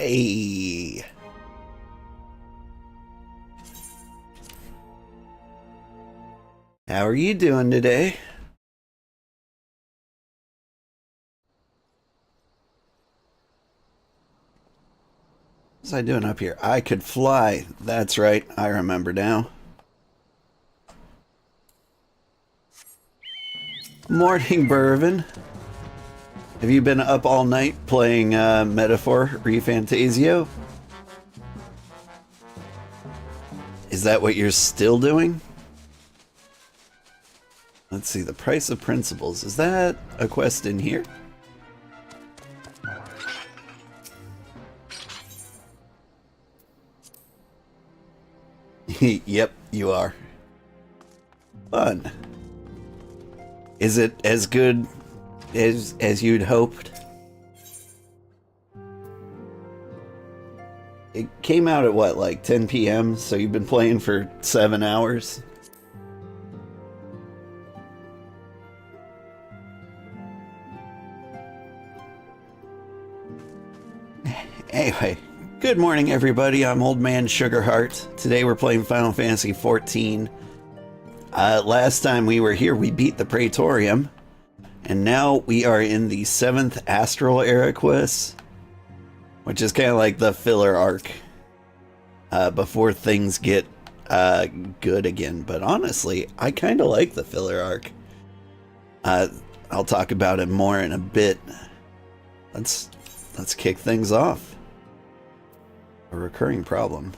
Hey. How are you doing today? What's I doing up here? I could fly. That's right. I remember now. Morning, Burvin. Have you been up all night playing Metaphor ReFantasio? Is that what you're still doing? Let's see, the price of principles. Is that a quest in here? Yep, you are. Fun. Is it as good as you'd hoped? It came out at what, like 10 p.m., so you've been playing for 7 hours? Anyway, good morning everybody, I'm Old Man Sugarheart. Today we're playing Final Fantasy XIV. Last time we were here we beat the Praetorium, and now we are in the 7th Astral Era quest, which is kind of like the filler arc before things get good again. But honestly, I kind of like the filler arc. I'll talk about it more in a bit. Let's kick things off. A recurring problem.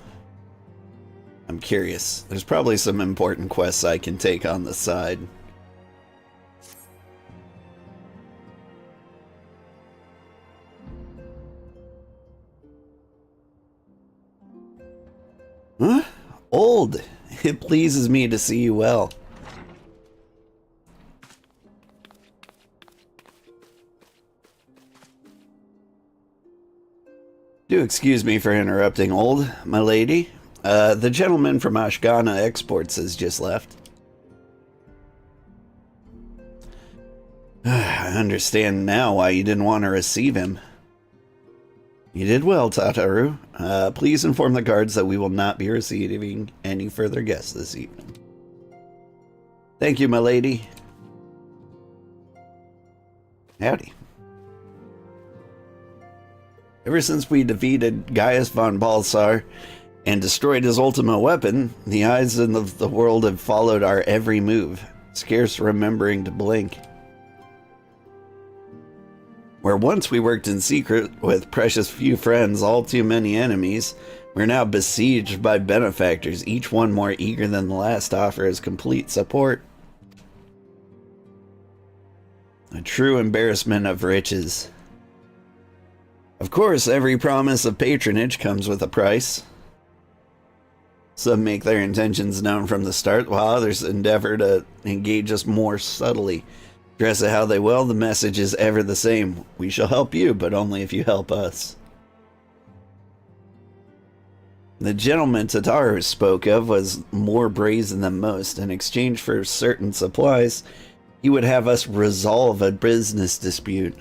I'm curious. There's probably some important quests I can take on the side. Huh? Old. It pleases me to see you well. Do excuse me for interrupting, Old, my lady. The gentleman from Ashgana Exports has just left. I understand now why you didn't want to receive him. You did well, Tataru. Please inform the guards that we will not be receiving any further guests this evening. Thank you, my lady. Howdy. Ever since we defeated Gaius von Balsar and destroyed his ultimate weapon, the eyes of the world have followed our every move, scarce remembering to blink. Where once we worked in secret with precious few friends, all too many enemies, we're now besieged by benefactors, each one more eager than the last to offer his complete support. A true embarrassment of riches. Of course, every promise of patronage comes with a price. Some make their intentions known from the start, while others endeavor to engage us more subtly. Dress it how they will, the message is ever the same. We shall help you, but only if you help us. The gentleman Tataru spoke of was more brazen than most. In exchange for certain supplies, he would have us resolve a business dispute.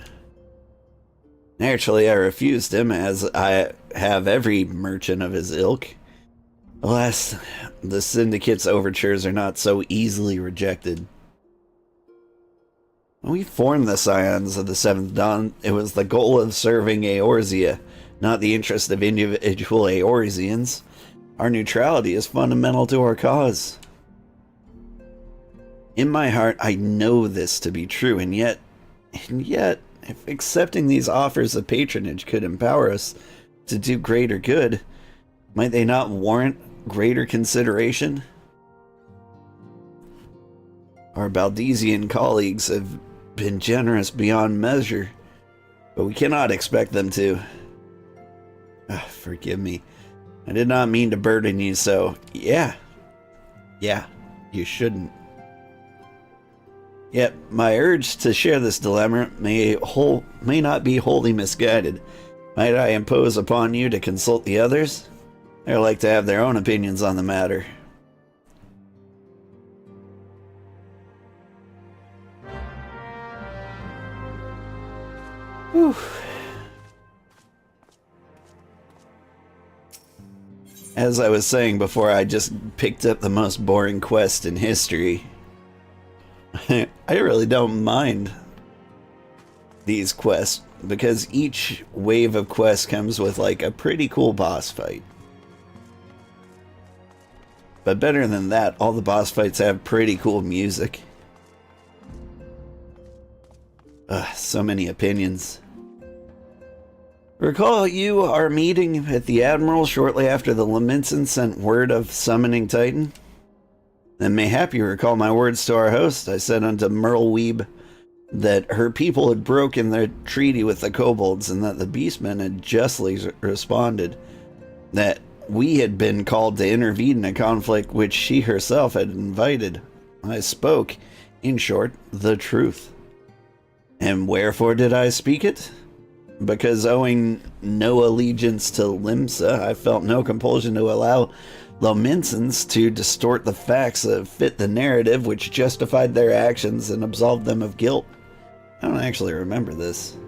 Naturally, I refused him, as I have every merchant of his ilk. Alas, the Syndicate's overtures are not so easily rejected. When we formed the Scions of the Seventh Dawn, it was the goal of serving Eorzea, not the interest of individual Eorzeans. Our neutrality is fundamental to our cause. In my heart, I know this to be true, and yet, if accepting these offers of patronage could empower us to do greater good, might they not warrant greater consideration? Our Baldesian colleagues have been generous beyond measure, but we cannot expect them to. Forgive me. I did not mean to burden you, so yeah, you shouldn't. Yet, my urge to share this dilemma may not be wholly misguided. Might I impose upon you to consult the others? They're like to have their own opinions on the matter. Whew. As I was saying before, I just picked up the most boring quest in history. I really don't mind these quests, because each wave of quests comes with like a pretty cool boss fight. But better than that, all the boss fights have pretty cool music. So many opinions. Recall you our meeting at the Admiral shortly after the Lamenson sent word of summoning Titan? Then mayhap you recall my words to our host. I said unto Merleweeb that her people had broken their treaty with the kobolds, and that the beastmen had justly responded that we had been called to intervene in a conflict which she herself had invited. I spoke, in short, the truth. And wherefore did I speak it? Because owing no allegiance to Limsa, I felt no compulsion to allow Lomensons to distort the facts that fit the narrative which justified their actions and absolved them of guilt. I don't actually remember this.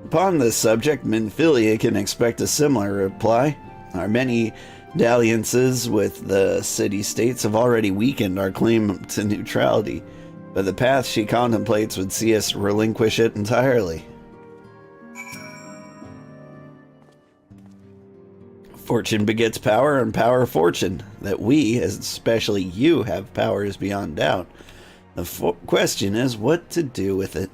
Upon this subject, Minfilia can expect a similar reply. Our many dalliances with the city-states have already weakened our claim to neutrality, but the path she contemplates would see us relinquish it entirely. Fortune begets power, and power fortune. That we, especially you, have power is beyond doubt. The question is what to do with it.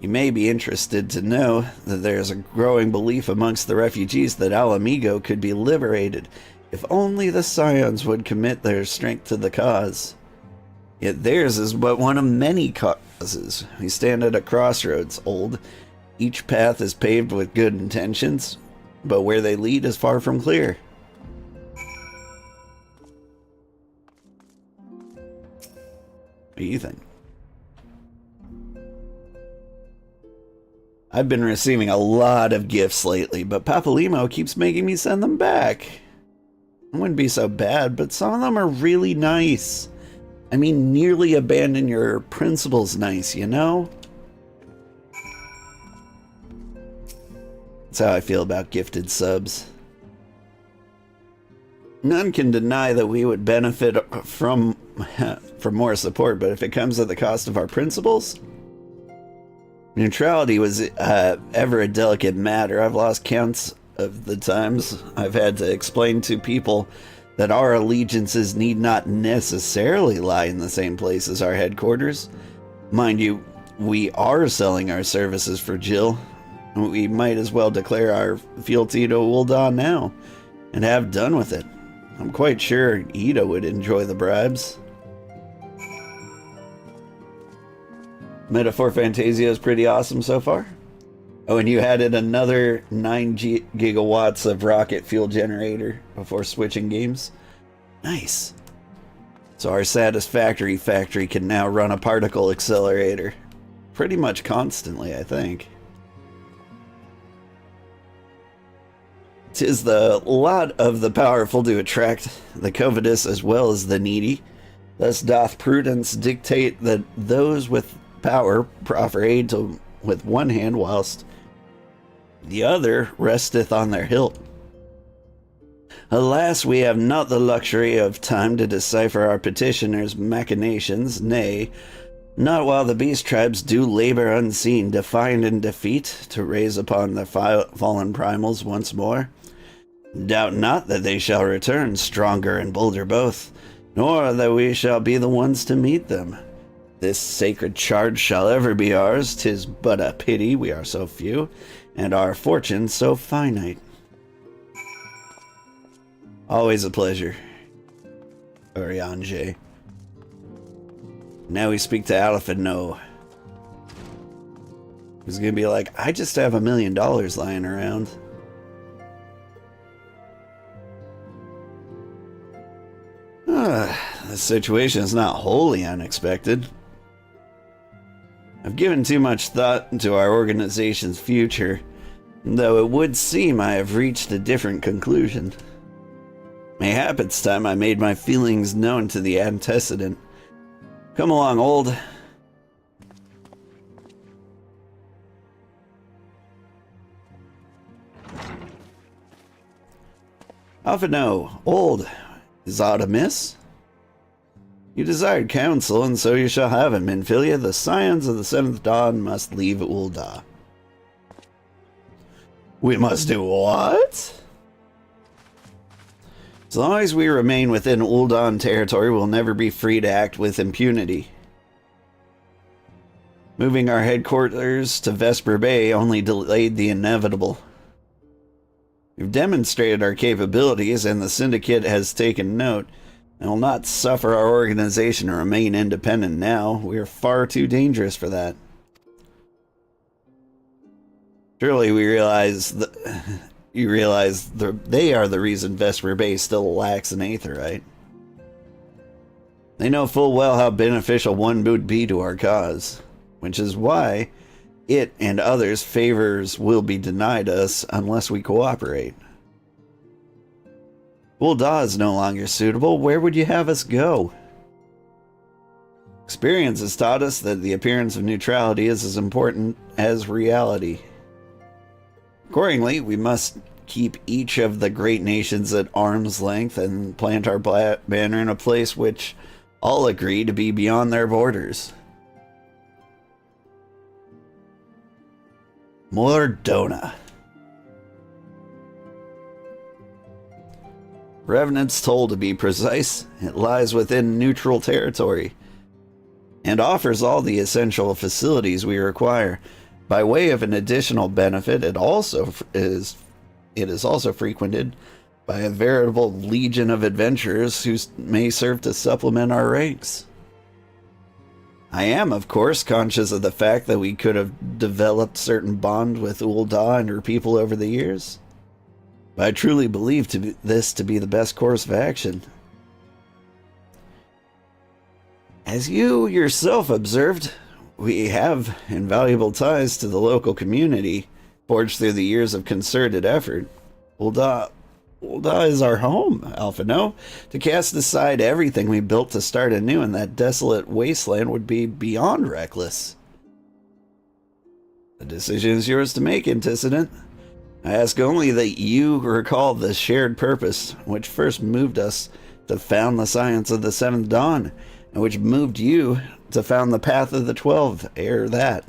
You may be interested to know that there is a growing belief amongst the refugees that Alamigo could be liberated if only the Scions would commit their strength to the cause. Yet theirs is but one of many causes. We stand at a crossroads, old. Each path is paved with good intentions, but where they lead is far from clear. What do you think? I've been receiving a lot of gifts lately, but Papalimo keeps making me send them back. It wouldn't be so bad, but some of them are really nice. I mean, nearly abandon your principles nice, you know? That's how I feel about gifted subs. None can deny that we would benefit from more support, but if it comes at the cost of our principles... Neutrality was ever a delicate matter. I've lost counts of the times I've had to explain to people that our allegiances need not necessarily lie in the same place as our headquarters. Mind you, we are selling our services for Jill. We might as well declare our fealty to Ul'dah now, and have done with it. I'm quite sure Ida would enjoy the bribes. Metaphor Fantasia is pretty awesome so far. Oh, and you added another 9 gigawatts of rocket fuel generator before switching games. Nice. So our Satisfactory factory can now run a particle accelerator. Pretty much constantly, I think. 'Tis the lot of the powerful to attract the covetous as well as the needy. Thus doth prudence dictate that those with power proffer aid with one hand, whilst the other resteth on their hilt. Alas, we have not the luxury of time to decipher our petitioners' machinations, nay, not while the beast tribes do labor unseen to find and defeat, to raise upon the fallen primals once more. Doubt not that they shall return, stronger and bolder both, nor that we shall be the ones to meet them. This sacred charge shall ever be ours. 'Tis but a pity we are so few, and our fortune so finite. Always a pleasure, Oriange. Now we speak to Alphino. He's gonna be like, I just have $1 million lying around. The situation is not wholly unexpected. I've given too much thought to our organization's future, though it would seem I have reached a different conclusion. Mayhap it's time I made my feelings known to the antecedent. Come along, old. Alphino, old, is aught amiss? You desired counsel, and so you shall have it, Minfilia. The scions of the seventh dawn must leave Ul'dah. We must do what? As long as we remain within Ul'dah territory, we'll never be free to act with impunity. Moving our headquarters to Vesper Bay only delayed the inevitable. We've demonstrated our capabilities, and the Syndicate has taken note, and will not suffer our organization to remain independent now. We are far too dangerous for that. Surely we realize that you realize they are the reason Vesper Bay still lacks an aetheryte. They know full well how beneficial one would be to our cause, which is why it and others' favors will be denied us unless we cooperate. Ul'dah is no longer suitable. Where would you have us go? Experience has taught us that the appearance of neutrality is as important as reality. Accordingly, we must keep each of the great nations at arm's length and plant our banner in a place which all agree to be beyond their borders. Mordona. Revenant's Toll, to be precise. It lies within neutral territory and offers all the essential facilities we require. By way of an additional benefit, it is also frequented by a veritable legion of adventurers who may serve to supplement our ranks. I am, of course, conscious of the fact that we could have developed certain bond with Ul'dah and her people over the years, but I truly believe this to be the best course of action. As you yourself observed, we have invaluable ties to the local community, forged through the years of concerted effort. Ul'dah is our home, Alphino. To cast aside everything we built to start anew in that desolate wasteland would be beyond reckless. The decision is yours to make, Antecedent. I ask only that you recall the shared purpose which first moved us to found the science of the Seventh Dawn, and which moved you to found the Path of the 12, ere that.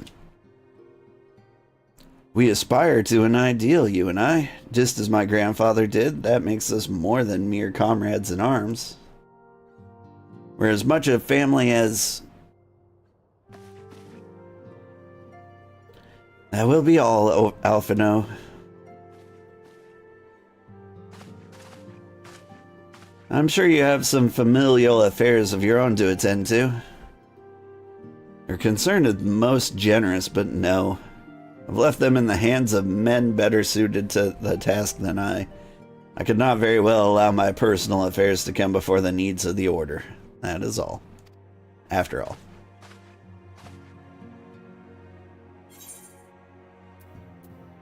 We aspire to an ideal, you and I, just as my grandfather did. That makes us more than mere comrades in arms. We're as much a family as... That will be all, Alphino. I'm sure you have some familial affairs of your own to attend to. Your concern is most generous, but no. I've left them in the hands of men better suited to the task than I. I could not very well allow my personal affairs to come before the needs of the Order. That is all. After all.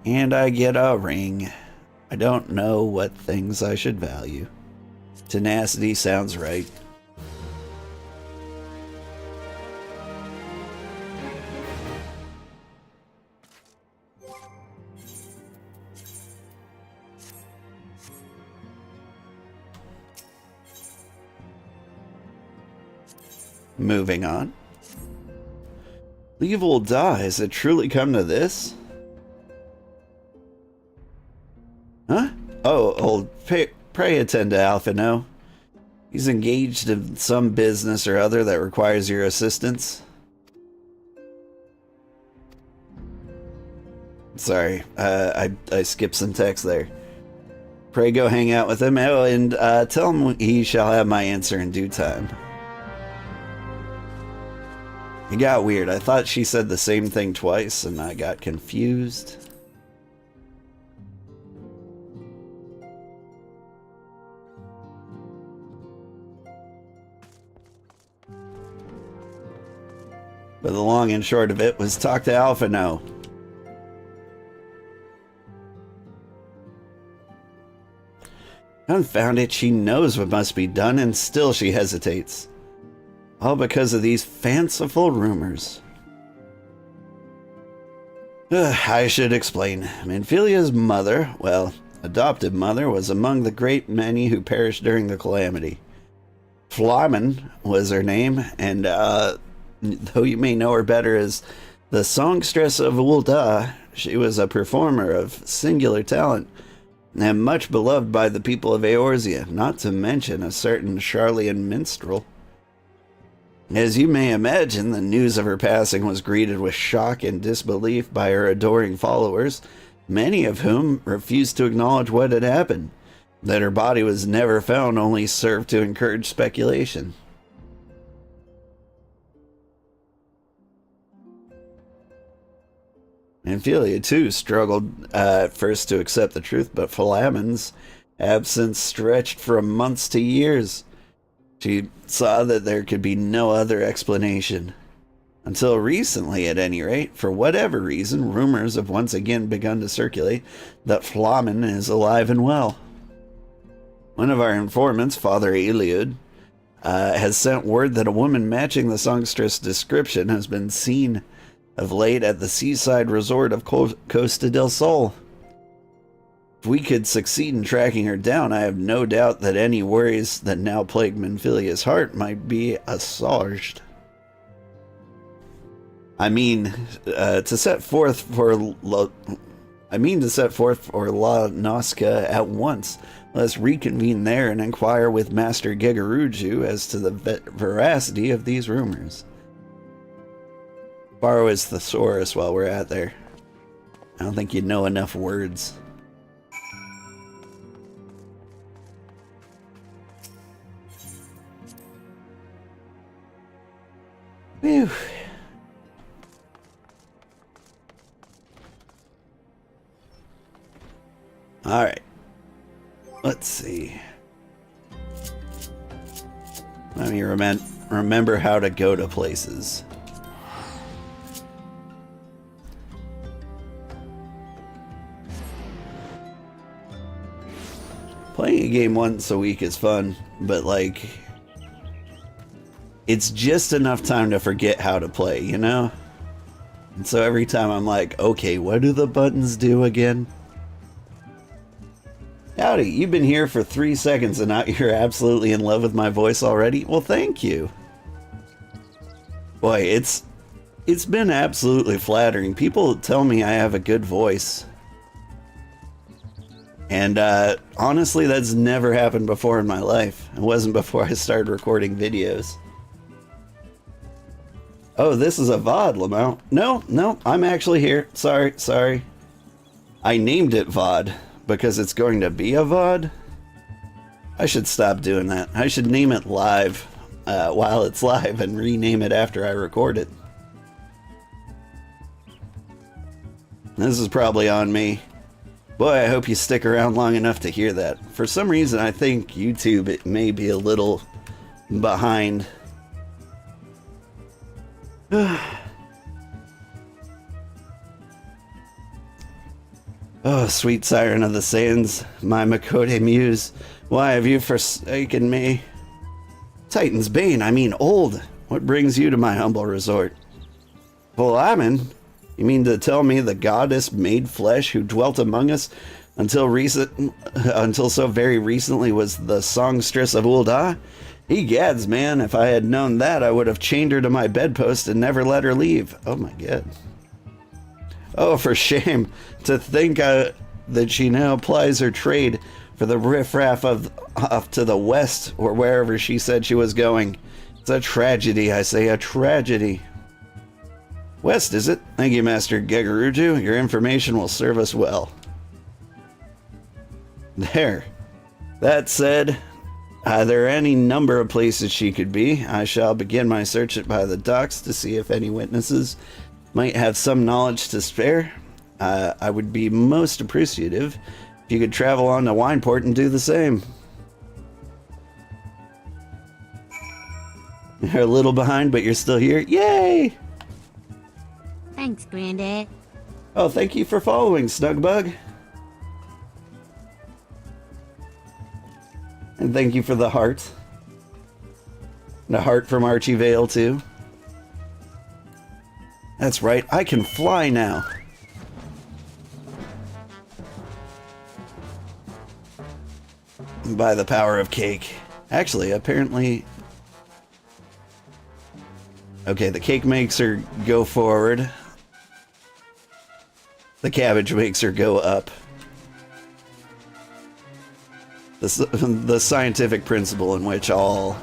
And I get a ring. I don't know what things I should value. Tenacity sounds right. Moving on. Leave Ul'dah. Has it truly come to this? Huh? Oh, pray attend to Alphino. He's engaged in some business or other that requires your assistance. Sorry, I skipped some text there. Pray go hang out with him. Oh, and tell him he shall have my answer in due time. It got weird. I thought she said the same thing twice, and I got confused. But the long and short of it was talk to Alphino. Confound it, she knows what must be done, and still she hesitates. All because of these fanciful rumors. I should explain. Minfilia's mother, well, adopted mother, was among the great many who perished during the calamity. Flamen was her name, and though you may know her better as the songstress of Ul'dah, she was a performer of singular talent and much beloved by the people of Eorzea, not to mention a certain Charlian minstrel. As you may imagine, the news of her passing was greeted with shock and disbelief by her adoring followers, many of whom refused to acknowledge what had happened. That her body was never found only served to encourage speculation. Amphilia, too, struggled at first to accept the truth, but Flamen's absence stretched from months to years. She saw that there could be no other explanation. Until recently, at any rate, for whatever reason, rumors have once again begun to circulate that Flamen is alive and well. One of our informants, Father Eliud, has sent word that a woman matching the songstress description has been seen of late at the seaside resort of Costa del Sol. If we could succeed in tracking her down, I have no doubt that any worries that now plague Menphilia's heart might be assuaged. I mean, to set forth for La Nosca at once. Let's reconvene there and inquire with Master Gegaruju as to the veracity of these rumors. Borrow his thesaurus while we're out there. I don't think you know enough words. Whew. Alright. Let's see. Let me remember how to go to places. Playing a game once a week is fun, but like, it's just enough time to forget how to play, you know? And so every time I'm like, okay, what do the buttons do again? Howdy, you've been here for 3 seconds and now you're absolutely in love with my voice already? Well, thank you. Boy, it's been absolutely flattering. People tell me I have a good voice. And honestly, that's never happened before in my life. It wasn't before I started recording videos. Oh, this is a VOD, Lamau. No, I'm actually here. Sorry. I named it VOD because it's going to be a VOD. I should stop doing that. I should name it live while it's live and rename it after I record it. This is probably on me. Boy, I hope you stick around long enough to hear that. For some reason, I think YouTube it may be a little behind. Oh, sweet siren of the sands, my Makode muse, why have you forsaken me? Titan's bane, I mean old. What brings you to my humble resort? Flamen? You mean to tell me the goddess made flesh who dwelt among us until so very recently was the songstress of Ul'dah? Egads, man, if I had known that, I would have chained her to my bedpost and never let her leave. Oh my god. Oh, for shame. To think that she now plies her trade for the riffraff off to the west or wherever she said she was going. It's a tragedy, I say, a tragedy. West, is it? Thank you, Master Gegaruju. Your information will serve us well. There. That said, there are any number of places she could be. I shall begin my search by the docks to see if any witnesses might have some knowledge to spare. I would be most appreciative if you could travel on to Wineport and do the same. You're a little behind, but you're still here. Yay! Thanks, Granddad. Oh, thank you for following, Snugbug. And thank you for the heart. And a heart from Archie Vale, too. That's right, I can fly now. by the power of cake. Actually, apparently... Okay, the cake makes her go forward. The cabbage makes her go up. The scientific principle in which all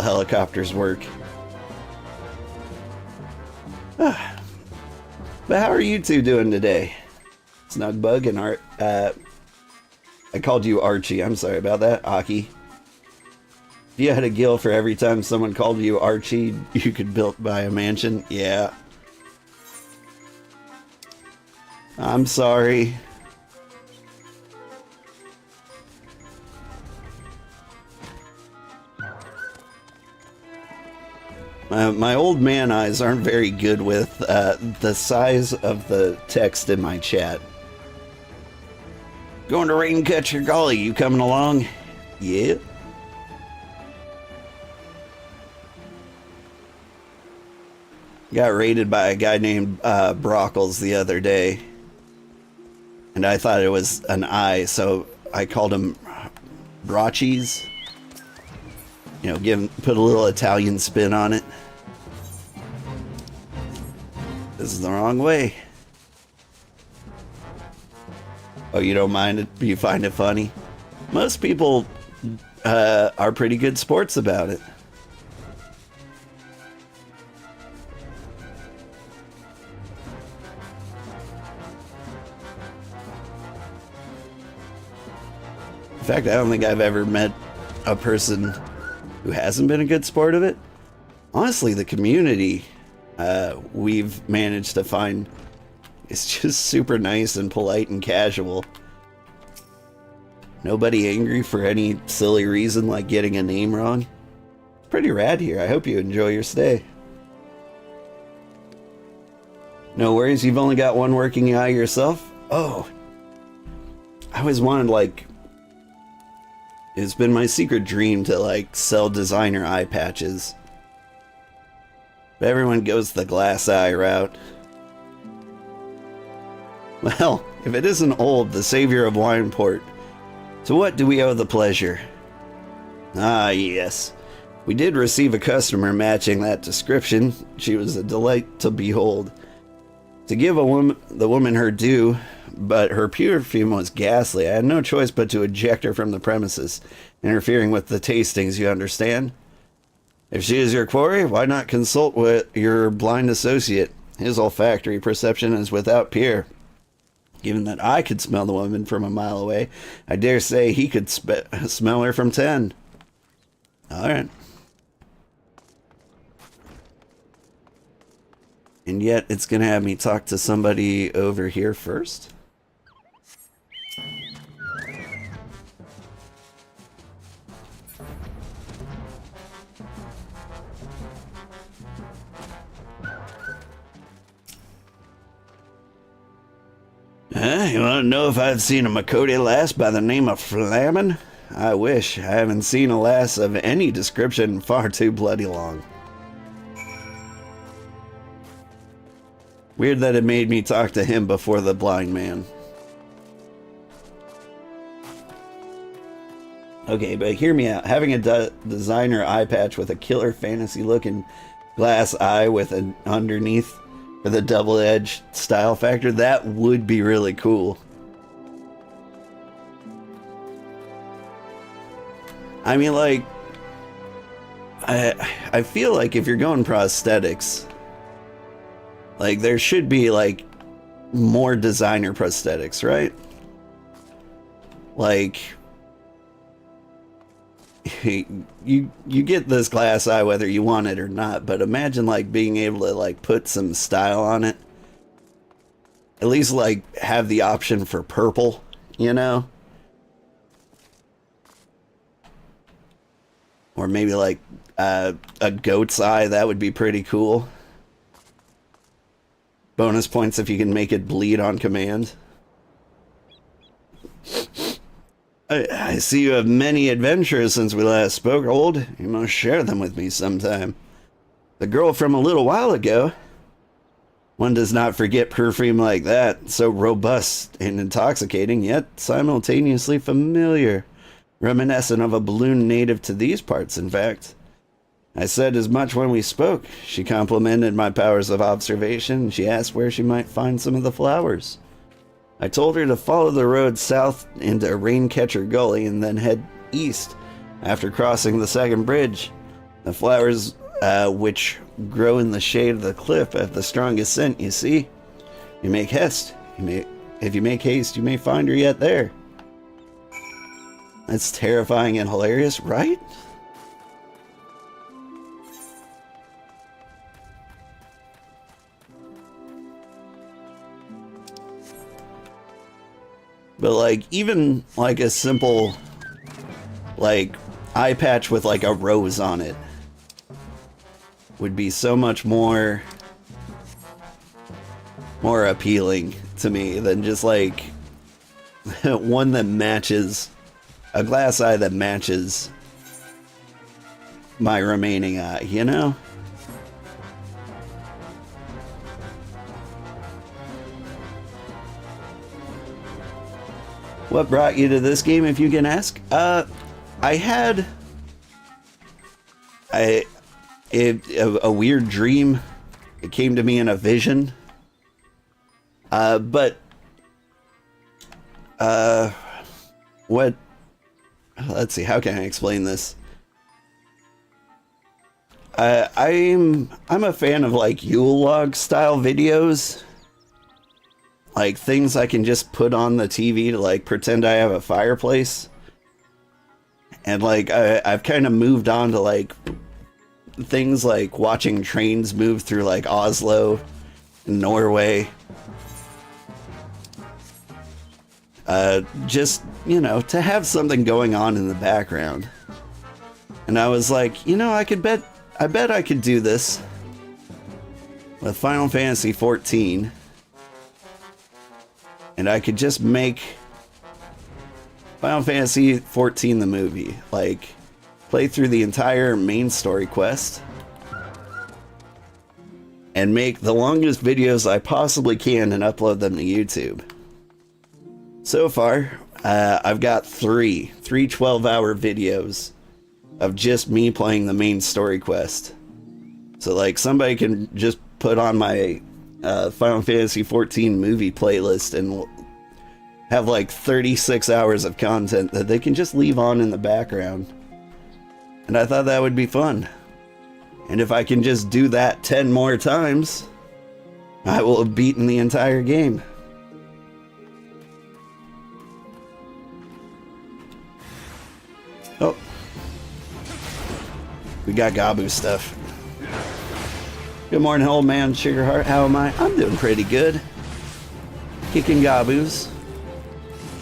helicopters work. But how are you two doing today? Snugbug and Art. I called you Archie. I'm sorry about that, Aki. If you had a gill for every time someone called you Archie, you could buy a mansion. Yeah. I'm sorry. My old man eyes aren't very good with the size of the text in my chat. Going to rain cut your golly, you coming along? Yeah. Got raided by a guy named Brockles the other day. And I thought it was an I, so I called him Brocchies. You know, put a little Italian spin on it. This is the wrong way. Oh, you don't mind it? You find it funny? Most people are pretty good sports about it. In fact, I don't think I've ever met a person who hasn't been a good sport of it. Honestly, the community we've managed to find is just super nice and polite and casual. Nobody angry for any silly reason like getting a name wrong. It's pretty rad here. I hope you enjoy your stay. No worries, you've only got one working eye yourself? Oh. I always wanted, like... It's been my secret dream to, like, sell designer eye patches. But everyone goes the glass eye route. Well, if it isn't Old, the savior of Wineport, to what do we owe the pleasure? Ah, yes. We did receive a customer matching that description. She was a delight to behold. To give the woman her due, but her perfume was ghastly. I had no choice but to eject her from the premises, interfering with the tastings, you understand? If she is your quarry, why not consult with your blind associate? His olfactory perception is without peer. Given that I could smell the woman from a mile away, I dare say he could smell her from 10. Alright. And yet, it's going to have me talk to somebody over here first. You want to know if I've seen a Makode lass by the name of Flamin? I wish. I haven't seen a lass of any description in far too bloody long. Weird that it made me talk to him before the blind man. Okay, but hear me out. Having a designer eye patch with a killer fantasy looking glass eye with an underneath for the double-edged style factor, that would be really cool. I mean, like, I feel like if you're going prosthetics, like, there should be, like, more designer prosthetics, right? Like, you get this glass eye whether you want it or not, but imagine, like, being able to, like, put some style on it. At least, like, have the option for purple, you know? Or maybe, like, a goat's eye, that would be pretty cool. Bonus points if you can make it bleed on command. I see you have many adventures since we last spoke, Old. You must share them with me sometime. The girl from a little while ago. One does not forget perfume like that, so robust and intoxicating, yet simultaneously familiar. Reminiscent of a balloon native to these parts, in fact. I said as much when we spoke. She complimented my powers of observation, and she asked where she might find some of the flowers. I told her to follow the road south into Raincatcher Gully and then head east after crossing the second bridge. The flowers, which grow in the shade of the cliff, have the strongest scent, you see. You make haste. If you make haste, you may find her yet there. That's terrifying and hilarious, right? But like, even like a simple like eye patch with like a rose on it would be so much more appealing to me than just like one that matches, a glass eye that matches my remaining eye, you know? What brought you to this game, if you can ask? I had a weird dream. It came to me in a vision. But what? Let's see. How can I explain this? I'm a fan of like Yule log style videos. Like things I can just put on the TV to like pretend I have a fireplace. And like I've kind of moved on to like things like watching trains move through like Oslo, Norway. Just, you know, to have something going on in the background. And I was like, you know, I bet I could do this with Final Fantasy 14. And I could just make Final Fantasy 14 the movie. Like, play through the entire main story quest. And make the longest videos I possibly can and upload them to YouTube. So far, I've got three 12-hour videos of just me playing the main story quest. So, like, somebody can just put on my Final Fantasy 14 movie playlist and have like 36 hours of content that they can just leave on in the background. And I thought that would be fun. And if I can just do that 10 more times, I will have beaten the entire game. Oh. We got Gabu stuff. Good morning, old man Sugarheart. How am I? I'm doing pretty good. Kicking Gabus.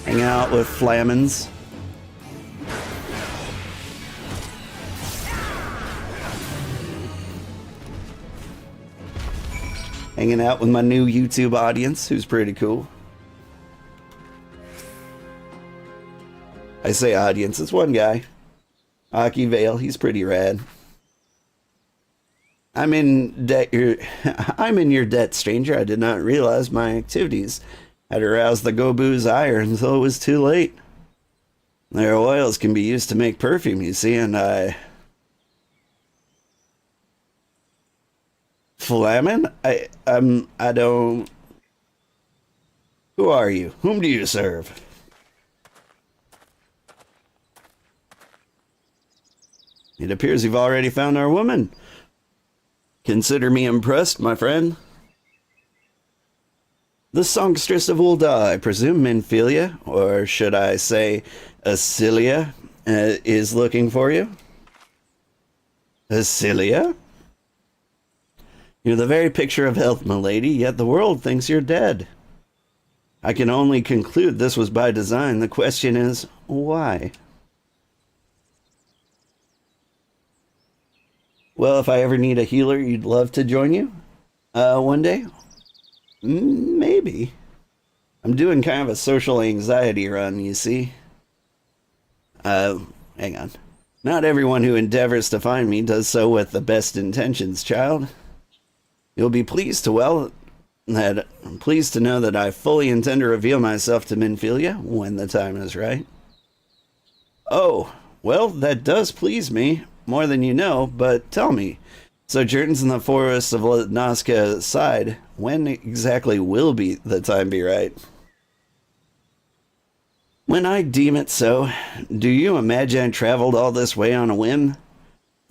Hanging out with Flammins. Hanging out with my new YouTube audience, who's pretty cool. I say audience, it's one guy. Aki Vale, he's pretty rad. I'm in debt. I'm in your debt, stranger. I did not realize my activities had aroused the Gobu's ire until it was too late. Their oils can be used to make perfume, you see, and I... Flamin? I don't... Who are you? Whom do you serve? It appears you've already found our woman. Consider me impressed, my friend. The songstress of Ul'dah, I presume Minfilia, or should I say Asilia, is looking for you. Asilia? You're the very picture of health, milady, yet the world thinks you're dead. I can only conclude this was by design. The question is, why? Well, if I ever need a healer, you'd love to join you? One day? Maybe. I'm doing kind of a social anxiety run, you see. Hang on. Not everyone who endeavors to find me does so with the best intentions, child. You'll be pleased to that I'm pleased to know that I fully intend to reveal myself to Minfilia when the time is right. Oh, well, that does please me, more than you know, but tell me, sojourns in the forests of Nazca aside, when exactly will be the time be right? When I deem it so, do you imagine I traveled all this way on a whim?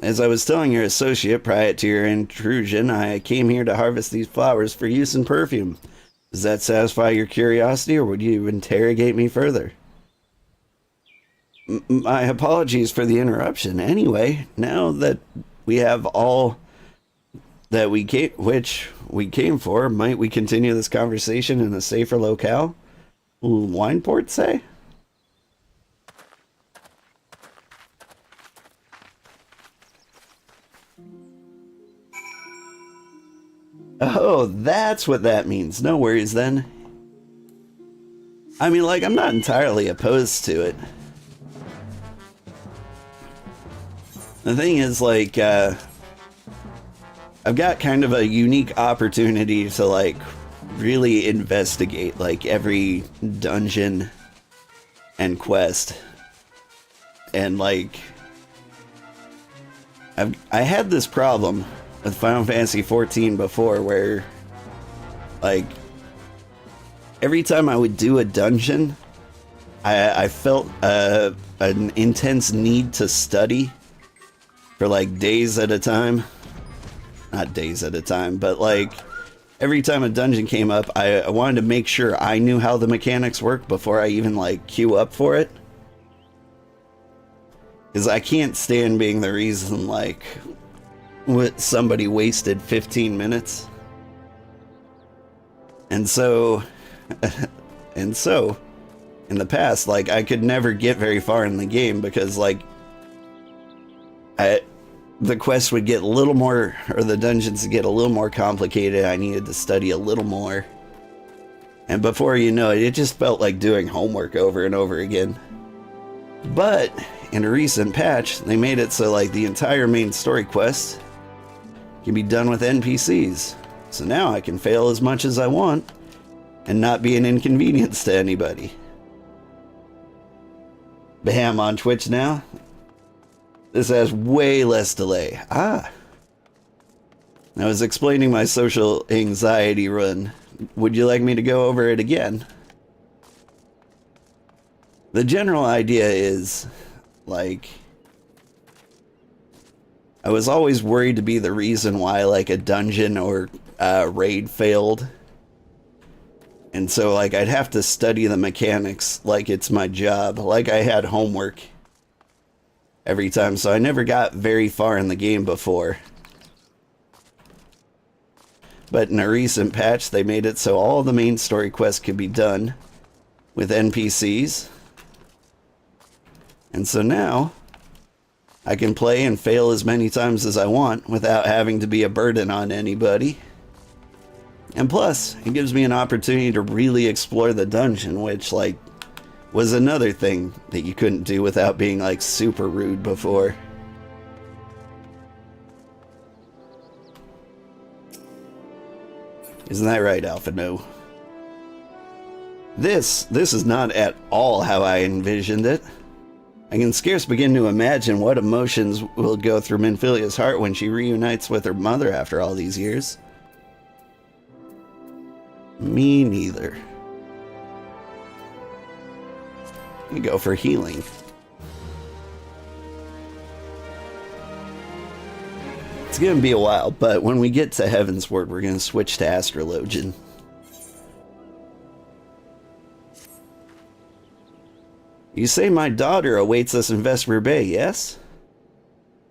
As I was telling your associate prior to your intrusion, I came here to harvest these flowers for use in perfume. Does that satisfy your curiosity, or would you interrogate me further? My apologies for the interruption. Anyway, now that we have all that we came for, might we continue this conversation in a safer locale? Wineport, say? Oh, that's what that means. No worries then. I mean, like, I'm not entirely opposed to it. The thing is, like, I've got kind of a unique opportunity to, like, really investigate, like, every dungeon and quest. And, like, I had this problem with Final Fantasy XIV before where, like, every time I would do a dungeon, I felt an intense need to study for, like, days at a time. Not days at a time, but, like, every time a dungeon came up, I wanted to make sure I knew how the mechanics worked before I even, like, queue up for it. Because I can't stand being the reason, like, somebody wasted 15 minutes. And so, in the past, like, I could never get very far in the game because, like, the quests would get a little more, or the dungeons would get a little more complicated. I needed to study a little more. And before you know it, it just felt like doing homework over and over again. But in a recent patch, they made it so, like, the entire main story quest can be done with NPCs. So now I can fail as much as I want and not be an inconvenience to anybody. Bam, on Twitch now. This has way less delay. Ah. I was explaining my social anxiety run. Would you like me to go over it again? The general idea is, like, I was always worried to be the reason why, like, a dungeon or raid failed. And so, like, I'd have to study the mechanics like it's my job. Like I had homework every time, so I never got very far in the game before. But in a recent patch, they made it so all the main story quests could be done with NPCs. And so now, I can play and fail as many times as I want without having to be a burden on anybody. And plus, it gives me an opportunity to really explore the dungeon, which, like, was another thing that you couldn't do without being, like, super rude before. Isn't that right, Alpha No? This is not at all how I envisioned it. I can scarce begin to imagine what emotions will go through Minfilia's heart when she reunites with her mother after all these years. Me neither. You go for healing. It's gonna be a while, but when we get to Heavensward, we're gonna switch to Astrologian. You say my daughter awaits us in Vesper Bay, yes?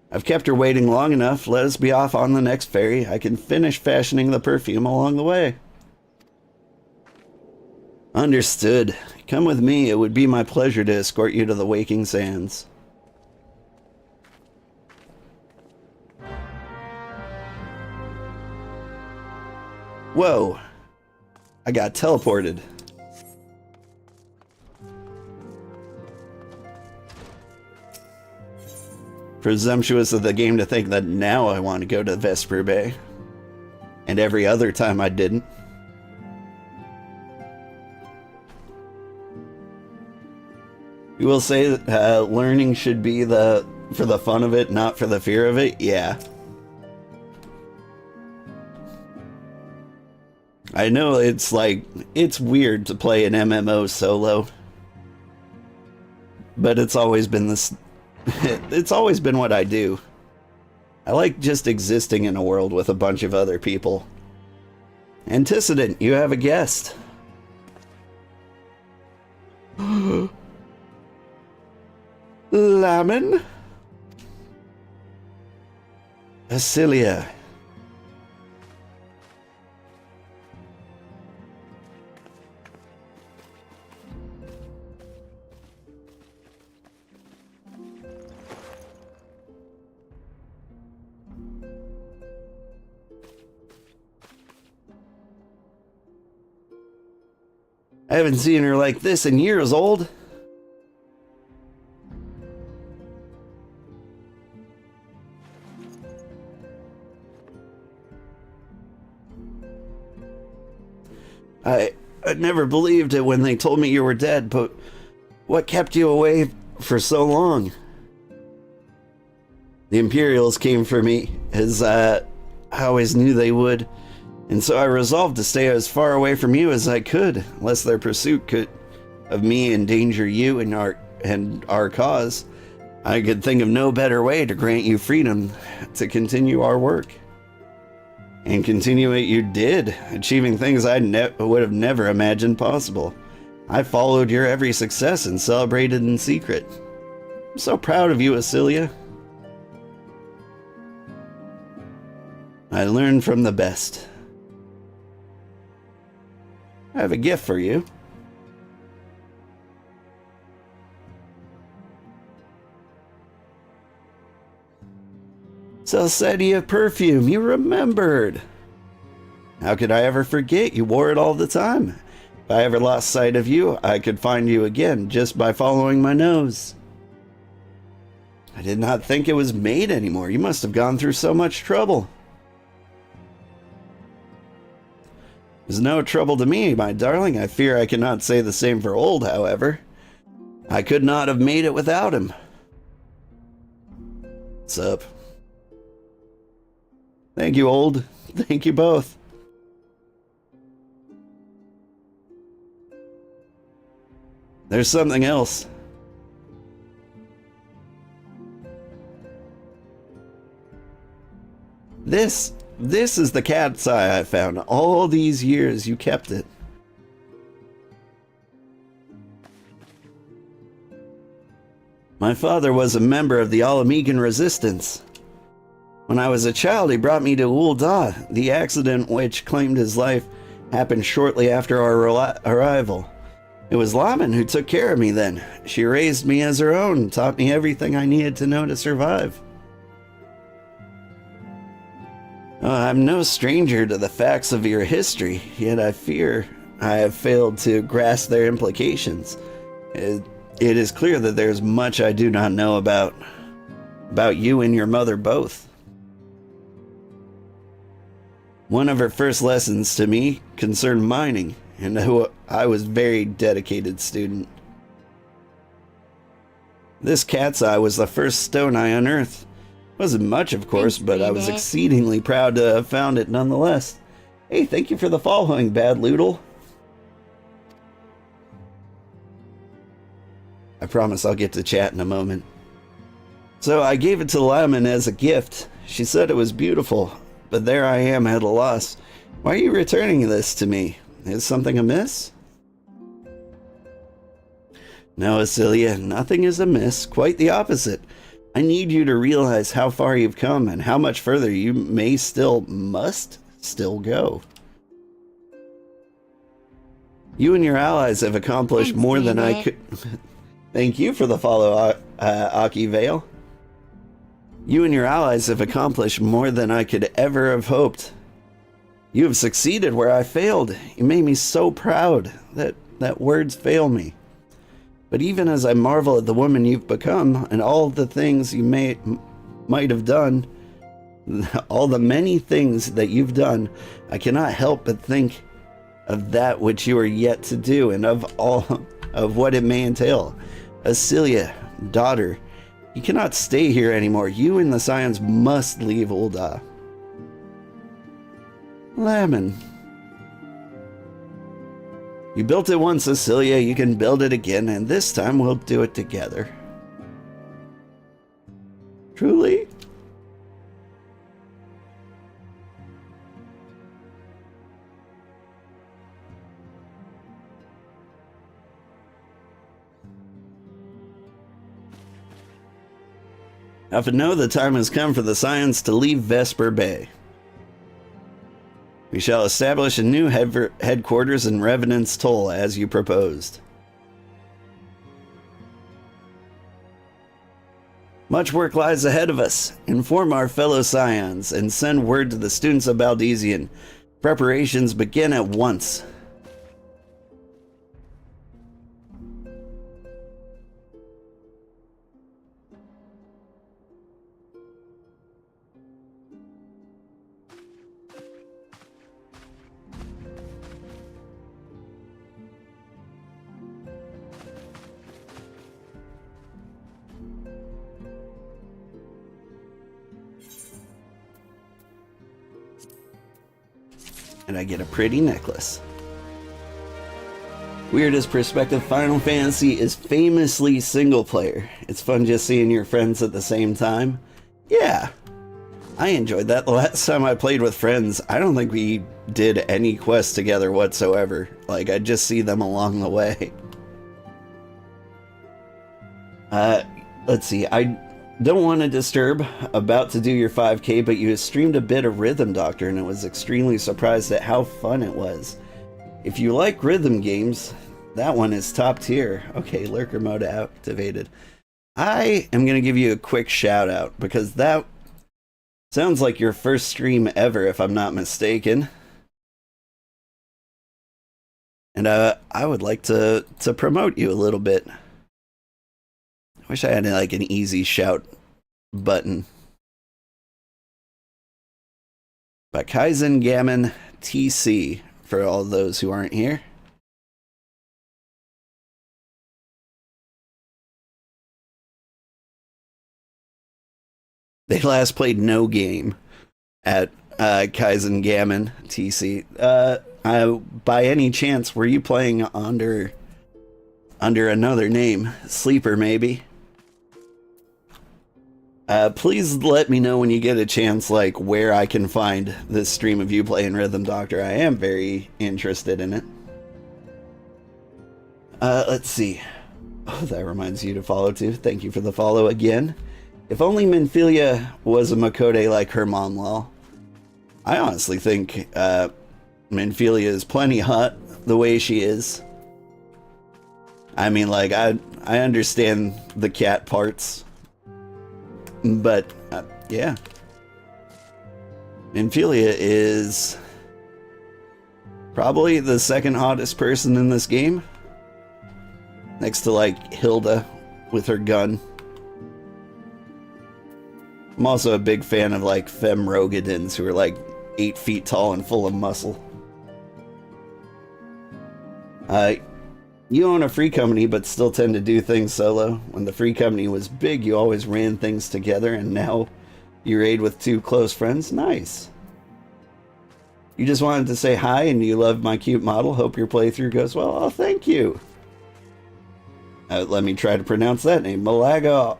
I've kept her waiting long enough. Let us be off on the next ferry. I can finish fashioning the perfume along the way. Understood. Come with me. It would be my pleasure to escort you to the Waking Sands. Whoa. I got teleported. Presumptuous of the game to think that now I want to go to Vesper Bay. And every other time I didn't. You will say that learning should be for the fun of it, not for the fear of it? Yeah. I know it's weird to play an MMO solo. But it's always been it's always been what I do. I like just existing in a world with a bunch of other people. Antecedent, you have a guest. Lemon? Asilia. I haven't seen her like this in years, old. I never believed it when they told me you were dead, but what kept you away for so long? The Imperials came for me, as I always knew they would. And so I resolved to stay as far away from you as I could, lest their pursuit of me endanger you and our cause. I could think of no better way to grant you freedom to continue our work. And continue it you did, achieving things I would have never imagined possible. I followed your every success and celebrated in secret. I'm so proud of you, Asilia. I learned from the best. I have a gift for you. Celestia perfume, you remembered. How could I ever forget? You wore it all the time. If I ever lost sight of you, I could find you again just by following my nose. I did not think it was made anymore. You must have gone through so much trouble. It was no trouble to me, my darling. I fear I cannot say the same for old, however. I could not have made it without him. What's up? Thank you, old. Thank you both. There's something else. This is the cat's eye I found. All these years you kept it. My father was a member of the Alamegan resistance. When I was a child, he brought me to Ul'dah. The accident which claimed his life happened shortly after our arrival. It was Laman who took care of me then. She raised me as her own, taught me everything I needed to know to survive. I'm no stranger to the facts of your history, yet I fear I have failed to grasp their implications. It is clear that there's much I do not know about you and your mother both. One of her first lessons to me concerned mining, and I was a very dedicated student. This cat's eye was the first stone I unearthed. Wasn't much, of course, but I was exceedingly proud to have found it nonetheless. Hey, thank you for the following, Bad Loodle. I promise I'll get to chat in a moment. So I gave it to Lyman as a gift. She said it was beautiful, but there I am at a loss. Why are you returning this to me? Is something amiss? No, Asilia, nothing is amiss. Quite the opposite. I need you to realize how far you've come and how much further you must still go. You and your allies have accomplished more than I could... Thank you for the follow, Aki Vale. You and your allies have accomplished more than I could ever have hoped. You have succeeded where I failed. You made me so proud that words fail me. But even as I marvel at the woman you've become and all the things you might have done, all the many things that you've done, I cannot help but think of that which you are yet to do and of all of what it may entail. Acelia, daughter, you cannot stay here anymore. You and the Scions must leave Ul'dah. Lemon. You built it once, Acelia. You can build it again, and this time we'll do it together. Truly? Now, if know the time has come for the Scions to leave Vesper Bay. We shall establish a new headquarters in Revenant's Toll, as you proposed. Much work lies ahead of us. Inform our fellow Scions and send word to the students of Baldesion. Preparations begin at once. And I get a pretty necklace. Weirdest perspective, Final Fantasy is famously single player. It's fun just seeing your friends at the same time. Yeah, I enjoyed that. The last time I played with friends, I don't think we did any quests together whatsoever. Like, I'd just see them along the way. Let's see, I don't want to disturb, about to do your 5K, but you streamed a bit of Rhythm Doctor and I was extremely surprised at how fun it was. If you like rhythm games, that one is top tier. Okay, lurker mode activated. I am going to give you a quick shout out because that sounds like your first stream ever, if I'm not mistaken. And I would like to promote you a little bit. I wish I had like an easy shout button. But Kaizen Gammon TC for all those who aren't here. They last played no game at Kaizen Gammon TC. By any chance, were you playing under another name? Sleeper, maybe? Please let me know when you get a chance, like, where I can find this stream of you playing Rhythm Doctor. I am very interested in it. Let's see. Oh, that reminds you to follow, too. Thank you for the follow again. If only Minfilia was a Makode like her mom-law. I honestly think, Minfilia is plenty hot the way she is. I mean, like, I understand the cat parts. But, yeah. Minfilia is probably the second hottest person in this game. Next to, like, Hilda with her gun. I'm also a big fan of, like, Femrogadins who are, like, 8 feet tall and full of muscle. You own a free company, but still tend to do things solo. When the free company was big, you always ran things together, and now you raid with 2 close friends? Nice. You just wanted to say hi, and you love my cute model. Hope your playthrough goes well. Oh, thank you. Let me try to pronounce that name. Malaga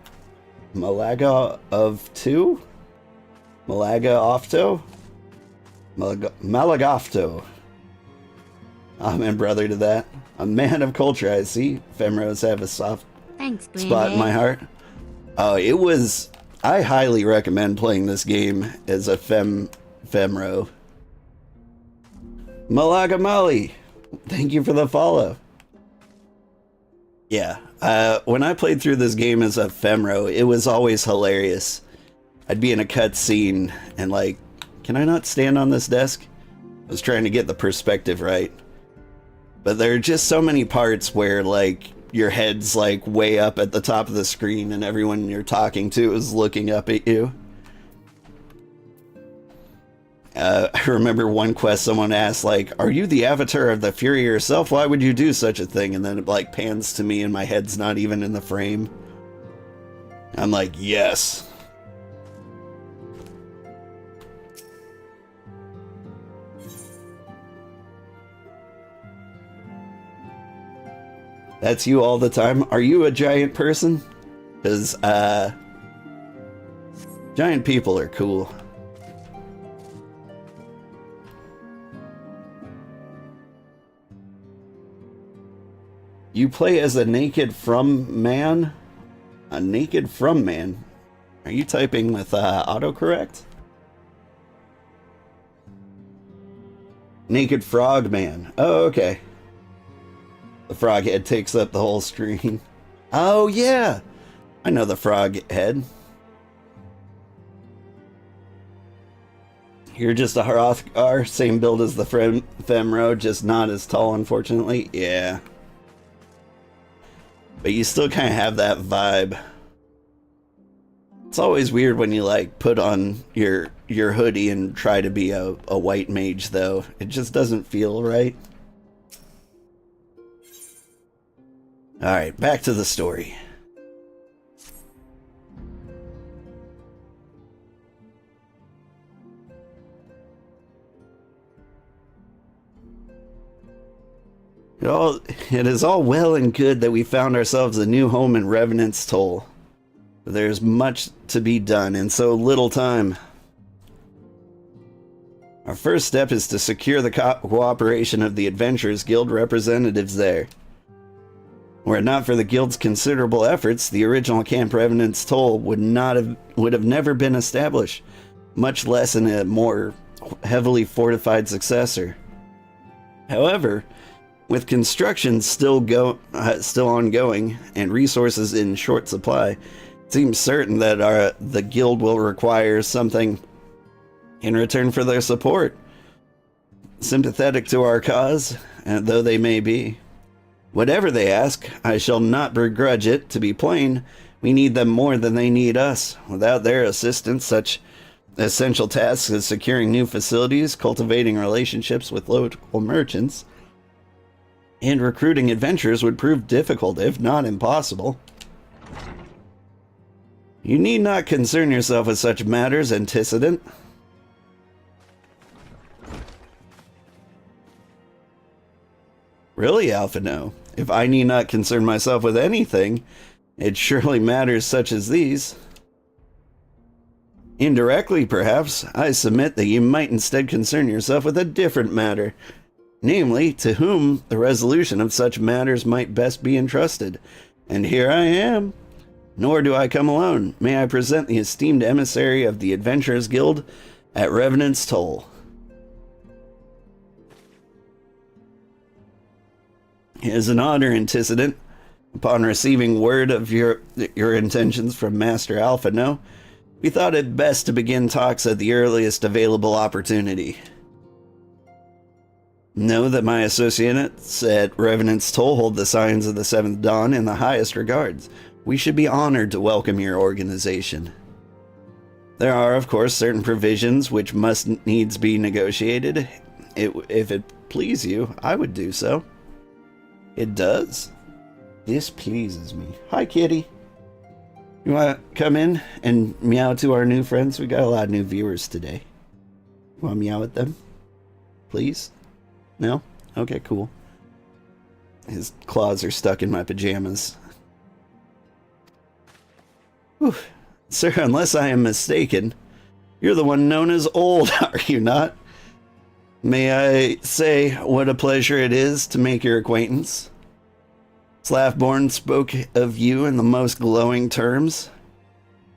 of 2? Malaga Ofto? Malagofto. Amen, brother, to that. A man of culture, I see. Femros have a soft spot in my heart. Oh, it was... I highly recommend playing this game as a Femro. Malaga Mali, thank you for the follow. Yeah, when I played through this game as a Femro, it was always hilarious. I'd be in a cutscene and like, can I not stand on this desk? I was trying to get the perspective right. But there are just so many parts where, like, your head's, like, way up at the top of the screen and everyone you're talking to is looking up at you. I remember one quest someone asked, like, are you the avatar of the Fury yourself? Why would you do such a thing? And then it, like, pans to me and my head's not even in the frame. I'm like, yes. That's you all the time? Are you a giant person? Because, giant people are cool. You play as a naked from man? A naked from man? Are you typing with autocorrect? Naked frog man. Oh, okay. The frog head takes up the whole screen. Oh, yeah. I know the frog head. You're just a Hrothgar, same build as the Femro, just not as tall, unfortunately. Yeah. But you still kind of have that vibe. It's always weird when you, like, put on your hoodie and try to be a white mage, though. It just doesn't feel right. Alright, back to the story. It is all well and good that we found ourselves a new home in Revenant's Toll. There's much to be done in so little time. Our first step is to secure the cooperation of the Adventurers Guild representatives there. Were it not for the Guild's considerable efforts, the original Camp Revenant's Toll would have never been established, much less in a more heavily fortified successor. However, with construction still ongoing and resources in short supply, it seems certain that the Guild will require something in return for their support. Sympathetic to our cause, though they may be. Whatever they ask, I shall not begrudge it. To be plain, we need them more than they need us. Without their assistance, such essential tasks as securing new facilities, cultivating relationships with local merchants, and recruiting adventurers would prove difficult, if not impossible. You need not concern yourself with such matters, antecedent. Really, Alphino? If I need not concern myself with anything, it surely matters such as these. Indirectly, perhaps, I submit that you might instead concern yourself with a different matter. Namely, to whom the resolution of such matters might best be entrusted. And here I am. Nor do I come alone. May I present the esteemed emissary of the Adventurers Guild at Revenant's Toll. It is an honor, antecedent. Upon receiving word of your intentions from Master Alphino, we thought it best to begin talks at the earliest available opportunity. Know that my associates at Revenant's Toll hold the signs of the Seventh Dawn in the highest regards. We should be honored to welcome your organization. There are, of course, certain provisions which must needs be negotiated. If it please you, I would do so. It does? This pleases me. Hi, kitty. You want to come in and meow to our new friends? We got a lot of new viewers today. You want to meow at them? Please? No? Okay, cool. His claws are stuck in my pajamas. Whew. Sir, unless I am mistaken, you're the one known as Old, are you not? May I say what a pleasure it is to make your acquaintance? Slaffborn spoke of you in the most glowing terms.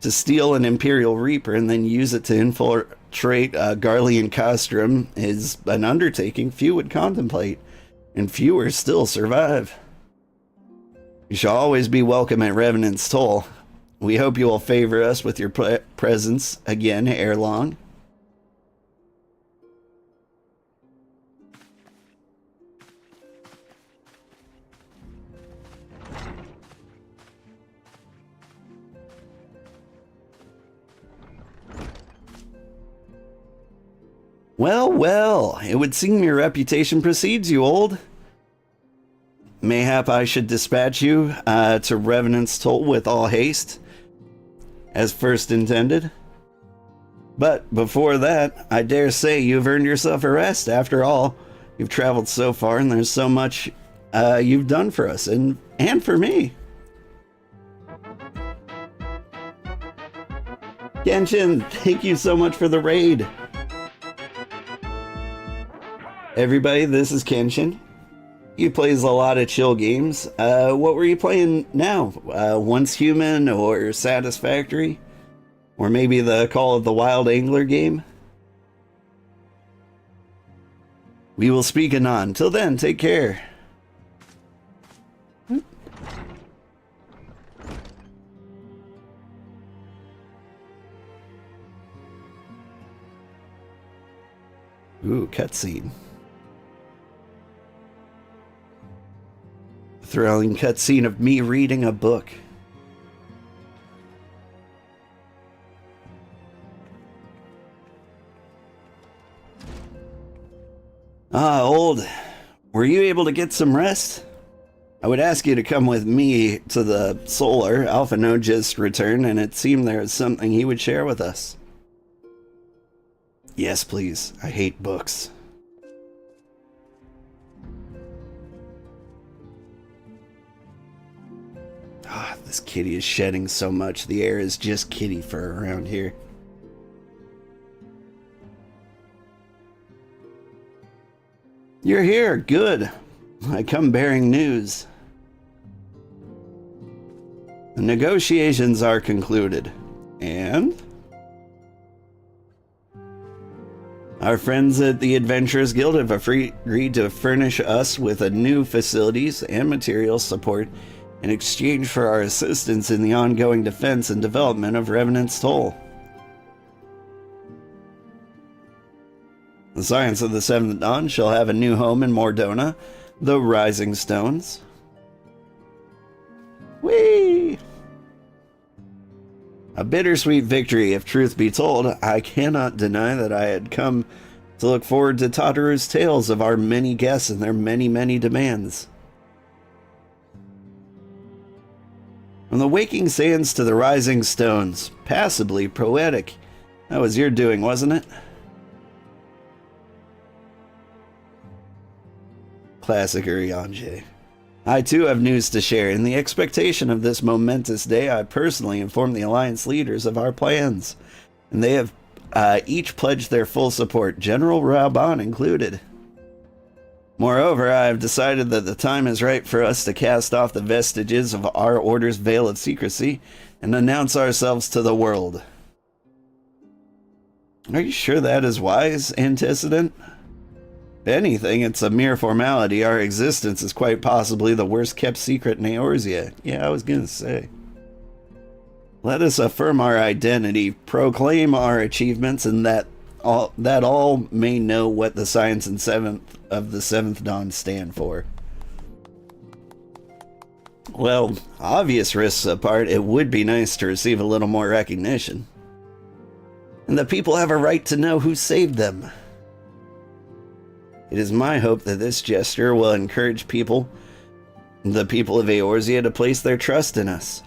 To steal an Imperial Reaper and then use it to infiltrate Garlean Castrum is an undertaking few would contemplate, and fewer still survive. You shall always be welcome at Revenant's Toll. We hope you will favor us with your presence again ere long. Well, well, it would seem your reputation precedes you, old. Mayhap I should dispatch you to Revenant's Toll with all haste, as first intended. But before that, I dare say you've earned yourself a rest. After all, you've traveled so far and there's so much you've done for us and for me. Genshin, thank you so much for the raid. Everybody, this is Kenshin. He plays a lot of chill games. What were you playing now? Once Human or Satisfactory? Or maybe the Call of the Wild Angler game? We will speak anon. Till then, take care. Ooh, cutscene. Thrilling cutscene of me reading a book. Ah, old. Were you able to get some rest? I would ask you to come with me to the Solar. Alpha Node just returned, and it seemed there was something he would share with us. Yes, please. I hate books. Ah, this kitty is shedding so much. The air is just kitty fur around here. You're here. Good. I come bearing news. The negotiations are concluded. And? Our friends at the Adventurers Guild have agreed to furnish us with a new facilities and material support in exchange for our assistance in the ongoing defense and development of Revenant's Toll. The Science of the Seventh Dawn shall have a new home in Mordona, the Rising Stones. Whee! A bittersweet victory, if truth be told. I cannot deny that I had come to look forward to Tataru's tales of our many guests and their many, many demands. From the waking sands to the rising stones, passably poetic. That was your doing, wasn't it? Classic Urianger. I too have news to share. In the expectation of this momentous day, I personally informed the Alliance leaders of our plans, and they have each pledged their full support, General Raban included. Moreover, I have decided that the time is right for us to cast off the vestiges of our order's veil of secrecy and announce ourselves to the world. Are you sure that is wise, Antecedent? If anything, it's a mere formality. Our existence is quite possibly the worst kept secret in Eorzea. Yeah, I was gonna say. Let us affirm our identity, proclaim our achievements, and that all may know what the Science and of the Seventh Dawn stand for. Well, obvious risks apart, it would be nice to receive a little more recognition. And the people have a right to know who saved them. It is my hope that this gesture will encourage the people of Eorzea, to place their trust in us.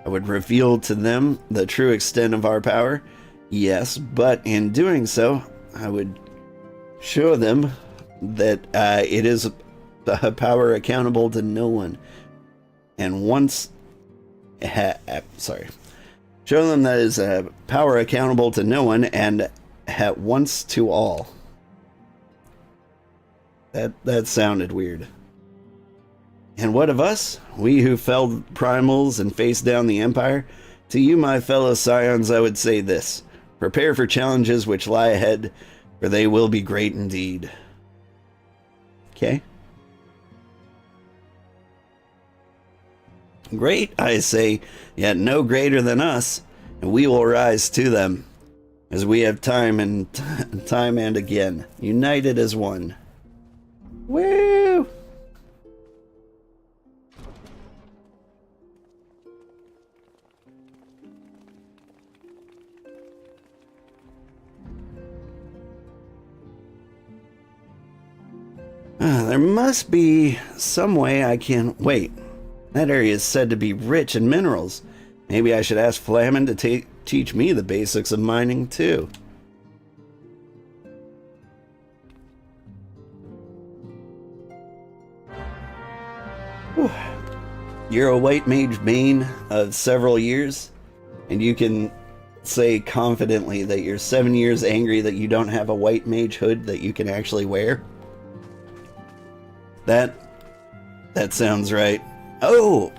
I would reveal to them the true extent of our power, yes, but in doing so, I would show them that it is a power accountable to no one. And show them that it is a power accountable to no one and at once to all. That sounded weird. And what of us? We who felled primals and faced down the Empire? To you, my fellow scions, I would say this. Prepare for challenges which lie ahead, for they will be great indeed. Okay. Great, I say, yet no greater than us, and we will rise to them, as we have time and again, united as one. Woo! There must be some way I can... Wait, that area is said to be rich in minerals. Maybe I should ask Flamin to teach me the basics of mining, too. Whew. You're a white mage bane of several years, and you can say confidently that you're 7 years angry that you don't have a white mage hood that you can actually wear? That sounds right. Oh!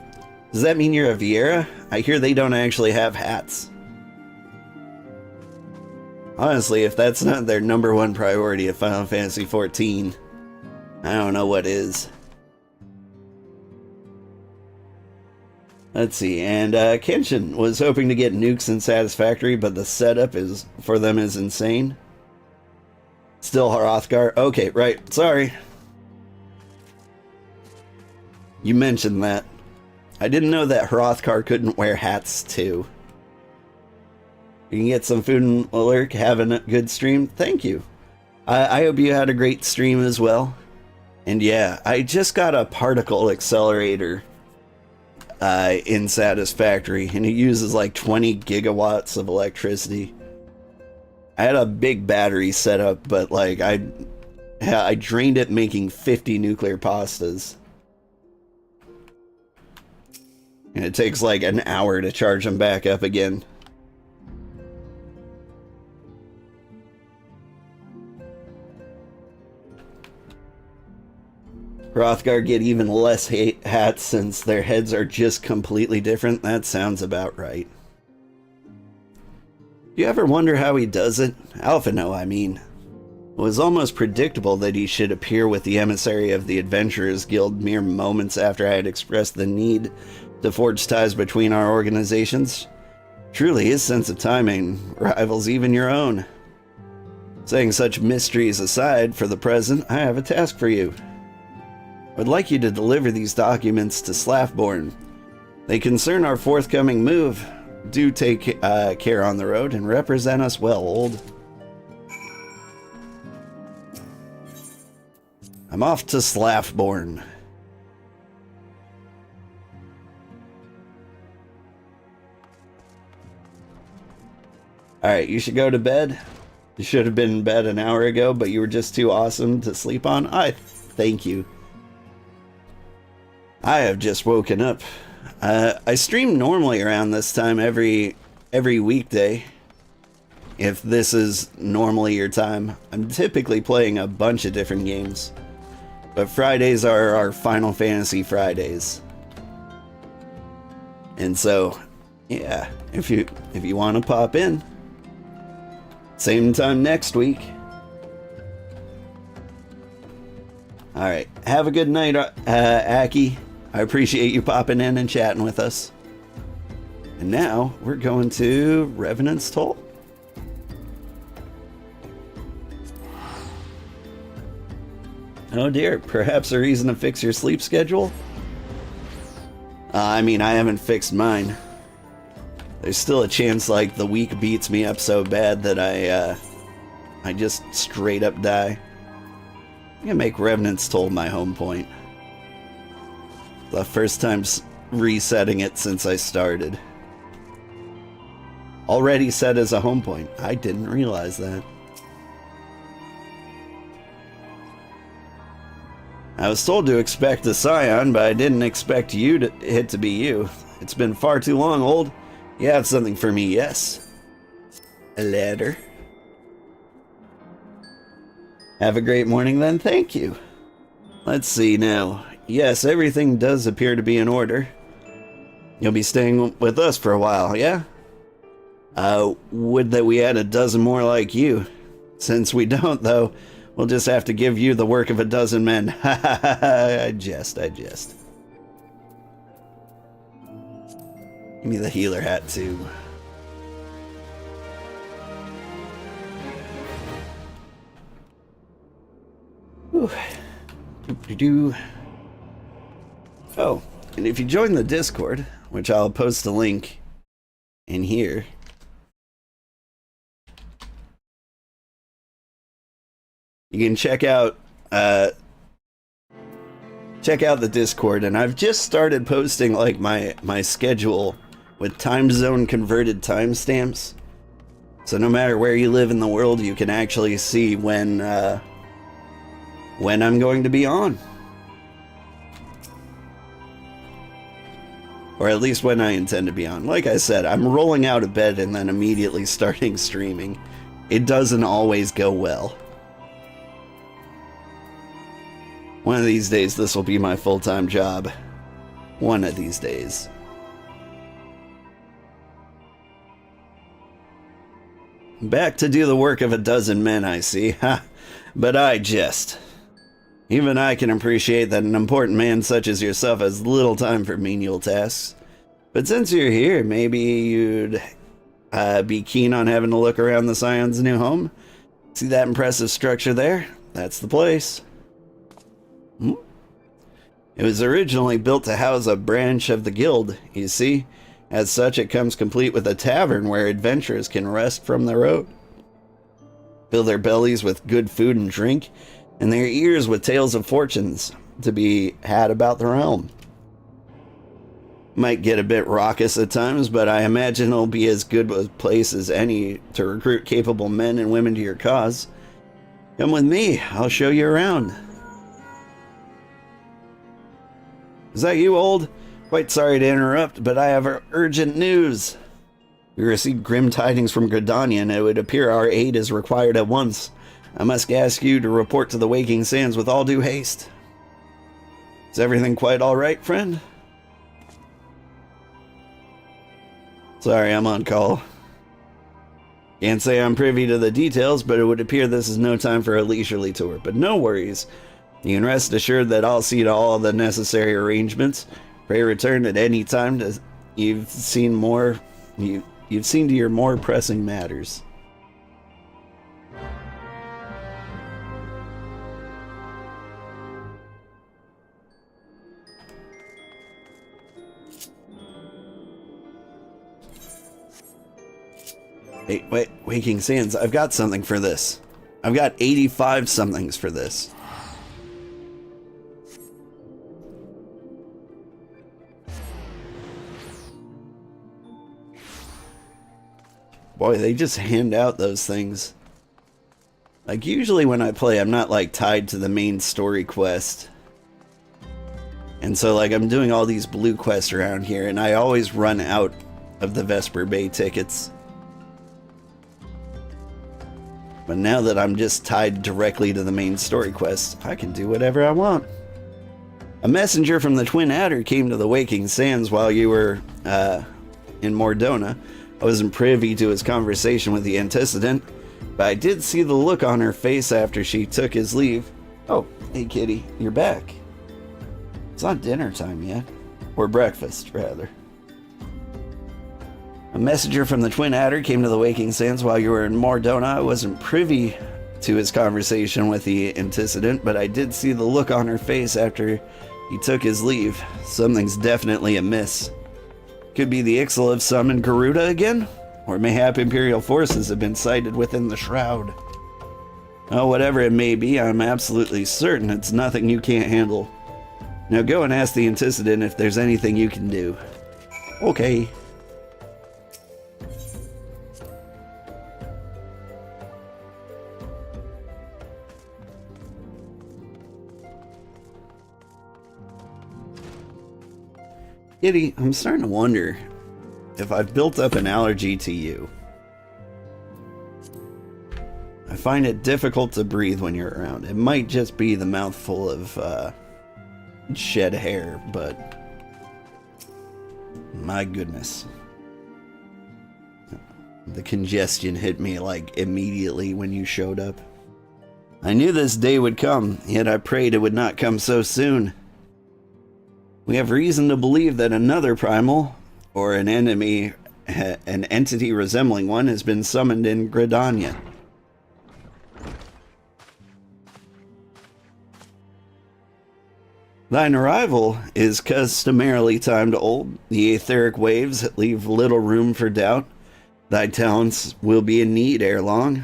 Does that mean you're a Vieira? I hear they don't actually have hats. Honestly, if that's not their #1 priority of Final Fantasy XIV, I don't know what is. Let's see, and Kenshin was hoping to get nukes in Satisfactory, but the setup for them is insane. Still Hrothgar? Okay, right, sorry. You mentioned that. I didn't know that Hrothgar couldn't wear hats too. You can get some food and lurk, having a good stream. Thank you. I hope you had a great stream as well. And yeah, I just got a particle accelerator in Satisfactory, and it uses like 20 gigawatts of electricity. I had a big battery set up, but like I drained it making 50 nuclear pastas. And it takes like an hour to charge them back up again. Hrothgar get even less hats since their heads are just completely different. That sounds about right. Do you ever wonder how he does it? Alphino, I mean. It was almost predictable that he should appear with the emissary of the Adventurers Guild mere moments after I had expressed the need to forge ties between our organizations. Truly, his sense of timing rivals even your own. Saying such mysteries aside, for the present, I have a task for you. I would like you to deliver these documents to Slaffborn. They concern our forthcoming move. Do take care on the road and represent us well, old. I'm off to Slaffborn. Alright, you should go to bed. You should have been in bed an hour ago, but you were just too awesome to sleep on. I thank you. I have just woken up. I stream normally around this time every weekday. If this is normally your time. I'm typically playing a bunch of different games. But Fridays are our Final Fantasy Fridays. And so, yeah, if you want to pop in, same time next week. Alright, have a good night, Aki. I appreciate you popping in and chatting with us. And now, we're going to Revenant's Toll. Oh dear, perhaps a reason to fix your sleep schedule? I mean, I haven't fixed mine. There's still a chance, like, the week beats me up so bad that I just straight up die. I'm gonna make Revenant's Toll my home point. The first time resetting it since I started. Already set as a home point. I didn't realize that. I was told to expect a Scion, but I didn't expect it to be you. It's been far too long, old. You have something for me, yes? A letter. Have a great morning then, thank you. Let's see now. Yes, everything does appear to be in order. You'll be staying with us for a while, yeah? Would that we had a dozen more like you. Since we don't, though, we'll just have to give you the work of a dozen men. Ha ha ha ha, I jest. Give me the healer hat, too. Whew. Doo-doo-doo. Oh, and if you join the Discord, which I'll post a link in here, you can check out check out the Discord, and I've just started posting like my schedule with time zone converted timestamps. So no matter where you live in the world, you can actually see when I'm going to be on. Or at least when I intend to be on. Like I said, I'm rolling out of bed and then immediately starting streaming. It doesn't always go well. One of these days, this will be my full-time job. One of these days. Back to do the work of a dozen men, I see. Ha! But I jest. Even I can appreciate that an important man such as yourself has little time for menial tasks. But since you're here, maybe you'd be keen on having a look around the Scion's new home? See that impressive structure there? That's the place. It was originally built to house a branch of the guild, you see. As such, it comes complete with a tavern where adventurers can rest from the road, fill their bellies with good food and drink, and their ears with tales of fortunes to be had about the realm. Might get a bit raucous at times, but I imagine it'll be as good a place as any to recruit capable men and women to your cause. Come with me, I'll show you around. Is that you, Old? Quite sorry to interrupt, but I have urgent news. We received grim tidings from Gridania, and it would appear our aid is required at once. I must ask you to report to the Waking Sands with all due haste. Is everything quite all right, friend? Sorry, I'm on call. Can't say I'm privy to the details, but it would appear this is no time for a leisurely tour. But no worries. You can rest assured that I'll see to all the necessary arrangements. Pray return at any time to you've seen to your more pressing matters. Hey, wait, Waking Sands, I've got something for this. I've got 85 somethings for this. Boy, they just hand out those things. Like, usually when I play, I'm not, like, tied to the main story quest. And so, like, I'm doing all these blue quests around here, and I always run out of the Vesper Bay tickets. But now that I'm just tied directly to the main story quest, I can do whatever I want. A messenger from the Twin Adder came to the Waking Sands while you were, in Mordona. I wasn't privy to his conversation with the antecedent, but I did see the look on her face after she took his leave. Oh, hey kitty, you're back. It's not dinner time yet. Or breakfast, rather. A messenger from the Twin Adder came to the Waking Sands while you were in Mordona. I wasn't privy to his conversation with the antecedent, but I did see the look on her face after he took his leave. Something's definitely amiss. Could be the Ixal have summoned Garuda again? Or mayhap Imperial forces have been sighted within the Shroud. Oh, whatever it may be, I'm absolutely certain it's nothing you can't handle. Now go and ask the antecedent if there's anything you can do. Okay. Kitty, I'm starting to wonder if I've built up an allergy to you. I find it difficult to breathe when you're around. It might just be the mouthful of shed hair, but my goodness. The congestion hit me like immediately when you showed up. I knew this day would come, yet I prayed it would not come so soon. We have reason to believe that another primal, or an enemy, an entity resembling one, has been summoned in Gridania. Thine arrival is customarily timed old. The etheric waves leave little room for doubt. Thy talents will be in need ere long.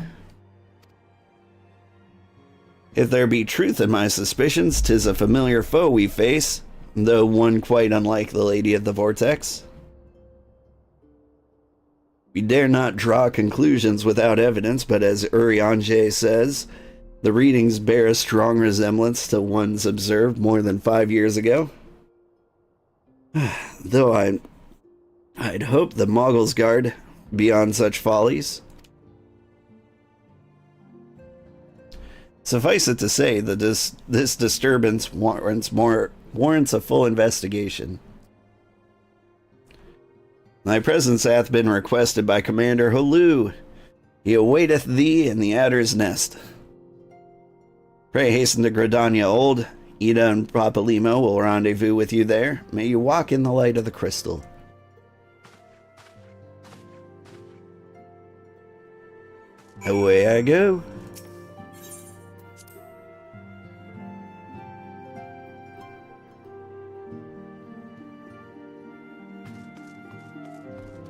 If there be truth in my suspicions, 'tis a familiar foe we face, though one quite unlike the Lady of the Vortex. We dare not draw conclusions without evidence, but as Urianger says, the readings bear a strong resemblance to ones observed more than 5 years ago. Though I'd hope the Moggles guard beyond such follies. Suffice it to say that this disturbance warrants a full investigation. Thy presence hath been requested by Commander Holu. He awaiteth thee in the Adder's Nest. Pray hasten to Gridania Old. Ida and Papalymo will rendezvous with you there. May you walk in the light of the crystal. Away I go.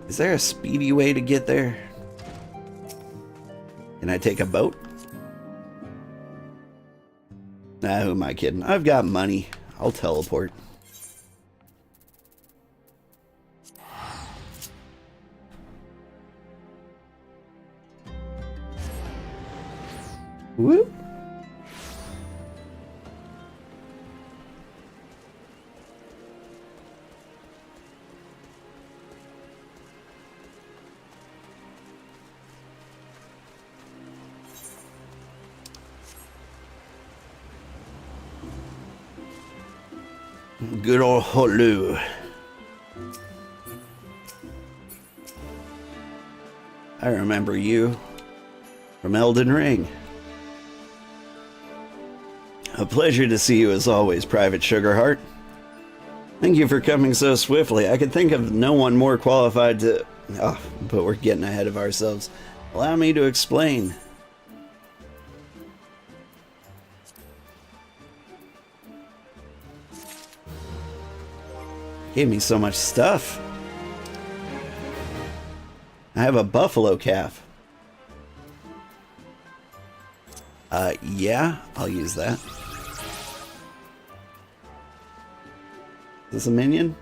Is there a speedy way to get there? Can I take a boat? Nah, who am I kidding? I've got money. I'll teleport. Whoop. Good old Holu. I remember you from Elden Ring. A pleasure to see you as always, Private Sugarheart. Thank you for coming so swiftly. I could think of no one more qualified to... Oh, but we're getting ahead of ourselves. Allow me to explain. Gave me so much stuff. I have a buffalo calf. Yeah, I'll use that. Is this a minion?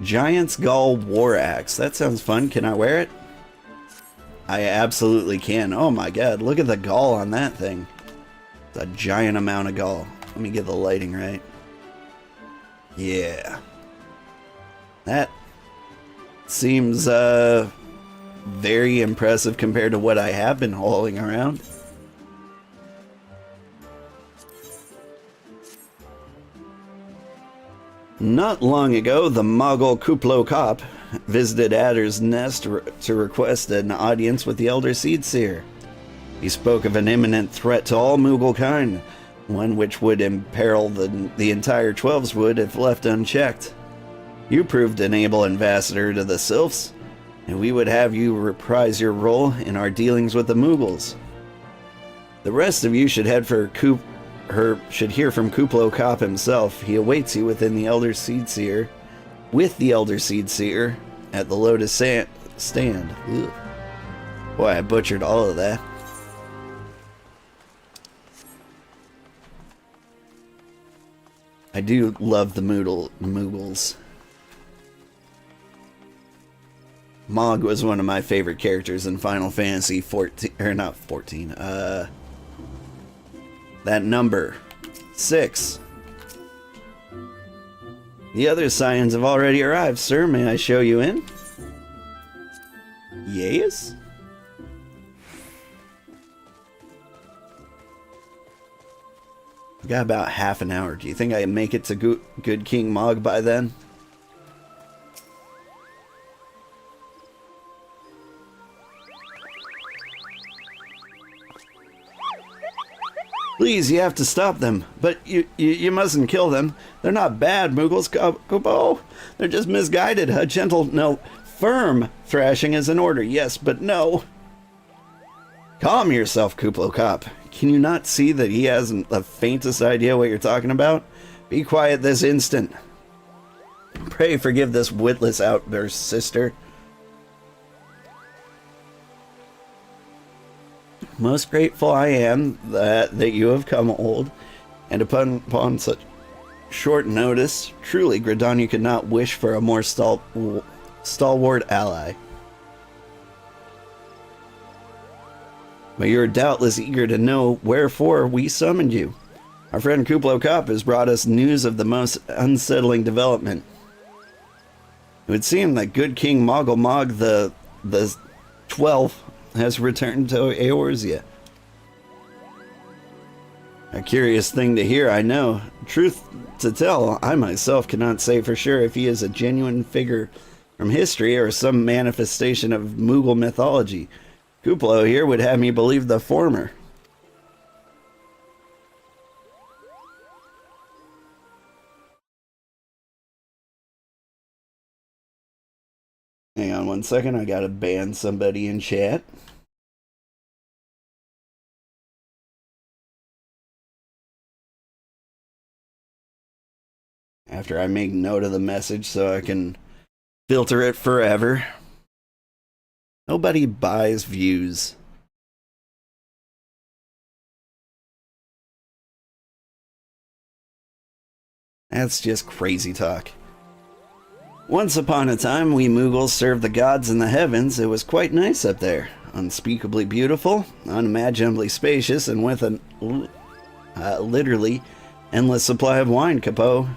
Giant's Gall War Axe. That sounds fun. Can I wear it? I absolutely can. Oh my god, look at the gall on that thing. It's a giant amount of gall. Let me get the lighting right. Yeah. That seems very impressive compared to what I have been hauling around. Not long ago, the Moggle Kuplo Kop visited Adder's Nest to request an audience with the Elder Seedseer. He spoke of an imminent threat to all Moogle kind, one which would imperil the entire Twelveswood if left unchecked. You proved an able ambassador to the Sylphs, and we would have you reprise your role in our dealings with the Moogles. The rest of you should head for should hear from Kuplo Kop himself. He awaits you within the Elder Seedseer, with the Elder Seedseer at the Lotus Stand. Ugh. Boy, I butchered all of that. I do love the Moogles. Mog was one of my favorite characters in Final Fantasy 14, or not 14, that number 6. The other Scions have already arrived, sir. May I show you in? Yes? I've got about half an hour. Do you think I can make it to Good King Mog by then? Please, you have to stop them. But you mustn't kill them. They're not bad, Moogles. Kupo. They're just misguided. A gentle, no, firm thrashing is in order. Yes, but no. Calm yourself, Kuplo Kop. Can you not see that he hasn't the faintest idea what you're talking about? Be quiet this instant. Pray forgive this witless outburst, sister. Most grateful I am that you have come, old, and upon such short notice. Truly, Gridania could not wish for a more stalwart ally. But you're doubtless eager to know wherefore we summoned you. Our friend Kuplo Kop has brought us news of the most unsettling development. It would seem that good King Moggle Mog the 12th has returned to Eorzea. A curious thing to hear, I know. Truth to tell, I myself cannot say for sure if he is a genuine figure from history or some manifestation of Moogle mythology. Kuplo here would have me believe the former. Hang on one second, I gotta ban somebody in chat. After I make note of the message so I can filter it forever. Nobody buys views. That's just crazy talk. Once upon a time, we Moogles served the gods in the heavens. It was quite nice up there. Unspeakably beautiful, unimaginably spacious, and with a literally endless supply of wine, Capo.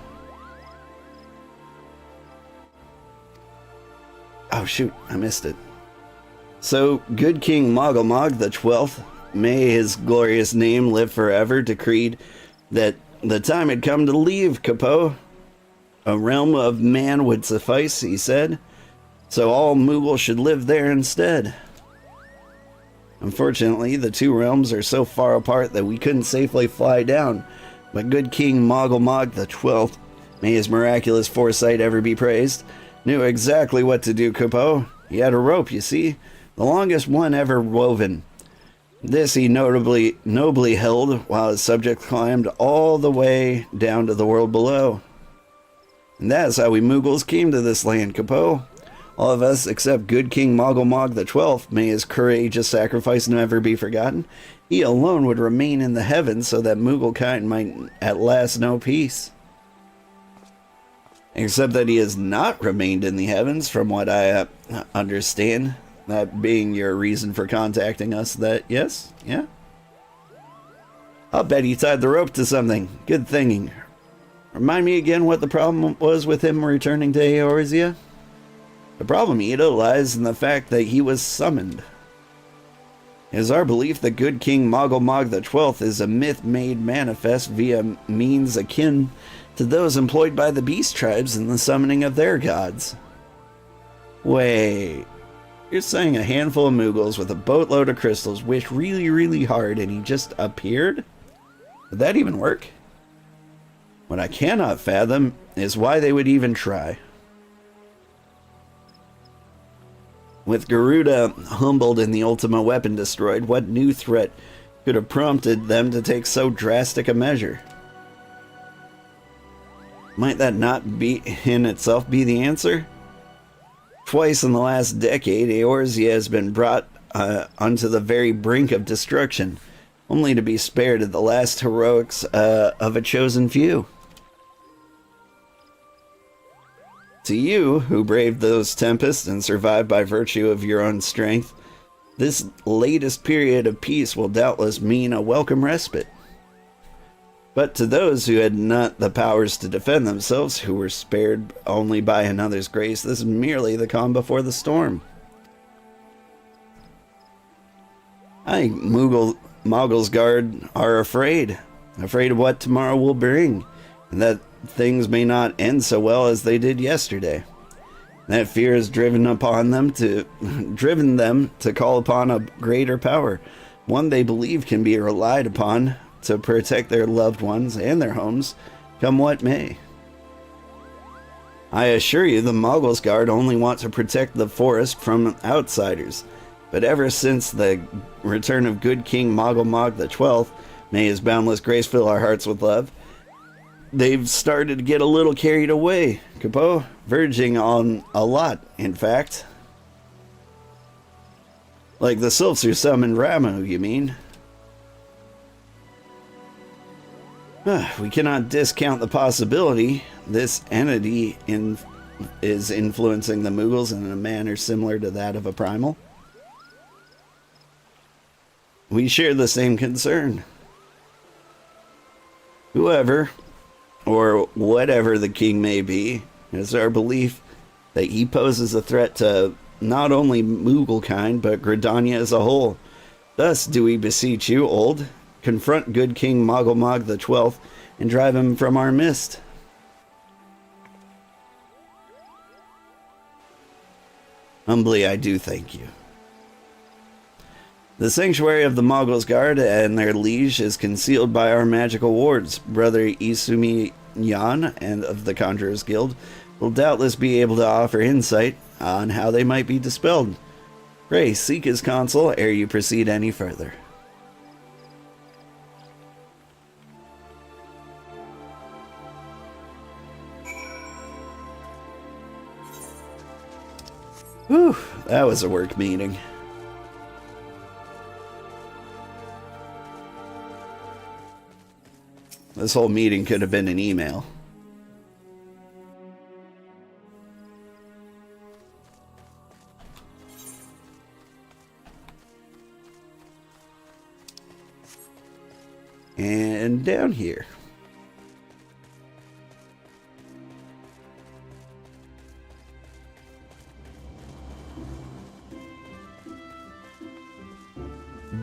Oh shoot, I missed it. So, good King Moggle Mog the 12th, may his glorious name live forever, decreed that the time had come to leave Capo. A realm of man would suffice, he said, so all Moogles should live there instead. Unfortunately, the two realms are so far apart that we couldn't safely fly down, but good King Moggle Mog the 12th, may his miraculous foresight ever be praised, knew exactly what to do, Capo. He had a rope, you see, the longest one ever woven. This he nobly held while his subjects climbed all the way down to the world below. And that's how we Moogles came to this land, Capo. All of us except good King Moggle Mog the 12th, may his courageous sacrifice never be forgotten. He alone would remain in the heavens so that Mooglekind might at last know peace. Except that he has not remained in the heavens, from what I understand. That being your reason for contacting us, that, yes? Yeah? I'll bet he tied the rope to something. Good thinking. Remind me again what the problem was with him returning to Eorzea? The problem, Ida, lies in the fact that he was summoned. It is our belief that good King Moggle Mog the 12th is a myth made manifest via means akin to those employed by the beast tribes in the summoning of their gods. Wait, you're saying a handful of Moogles with a boatload of crystals wished really, really hard and he just appeared? Would that even work? What I cannot fathom is why they would even try. With Garuda humbled and the Ultima weapon destroyed, what new threat could have prompted them to take so drastic a measure? Might that not be in itself be the answer? Twice in the last decade, Eorzea has been brought onto the very brink of destruction, only to be spared at the last heroics of a chosen few. To you, who braved those tempests and survived by virtue of your own strength, this latest period of peace will doubtless mean a welcome respite. But to those who had not the powers to defend themselves, who were spared only by another's grace, this is merely the calm before the storm. I, Moggle's Guard, are afraid of what tomorrow will bring, and that things may not end so well as they did yesterday. That fear has driven them to call upon a greater power, one they believe can be relied upon to protect their loved ones and their homes, come what may. I assure you the Moggle's Guard only want to protect the forest from outsiders, but ever since the return of good King Moggle Mog the 12th, may his boundless grace fill our hearts with love, they've started to get a little carried away, Capo. Verging on a lot, in fact. Like the sylphs who summoned Ramu, you mean? We cannot discount the possibility this entity is influencing the Mughals in a manner similar to that of a primal. We share the same concern. Whoever, or whatever the king may be, it's our belief that he poses a threat to not only Mughal kind, but Gridania as a whole. Thus do we beseech you, Old, confront good King Mog the 12th and drive him from our midst. Humbly I do thank you. The sanctuary of the Mogul's Guard and their liege is concealed by our magical wards. Brother Isumi Yan and of the Conjurer's Guild will doubtless be able to offer insight on how they might be dispelled. Pray seek his counsel ere you proceed any further. Whew, that was a work meeting. This whole meeting could have been an email. And down here.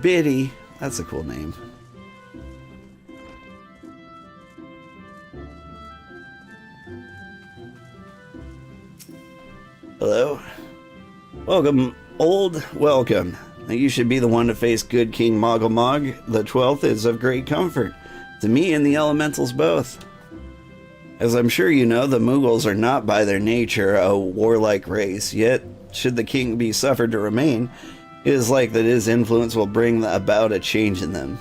Biddy. That's a cool name. Hello. Welcome, Old. Welcome. Now you should be the one to face good King Mog the 12th is of great comfort to me and the elementals both. As I'm sure you know, the Mughals are not by their nature a warlike race, yet should the king be suffered to remain, it is like that his influence will bring about a change in them.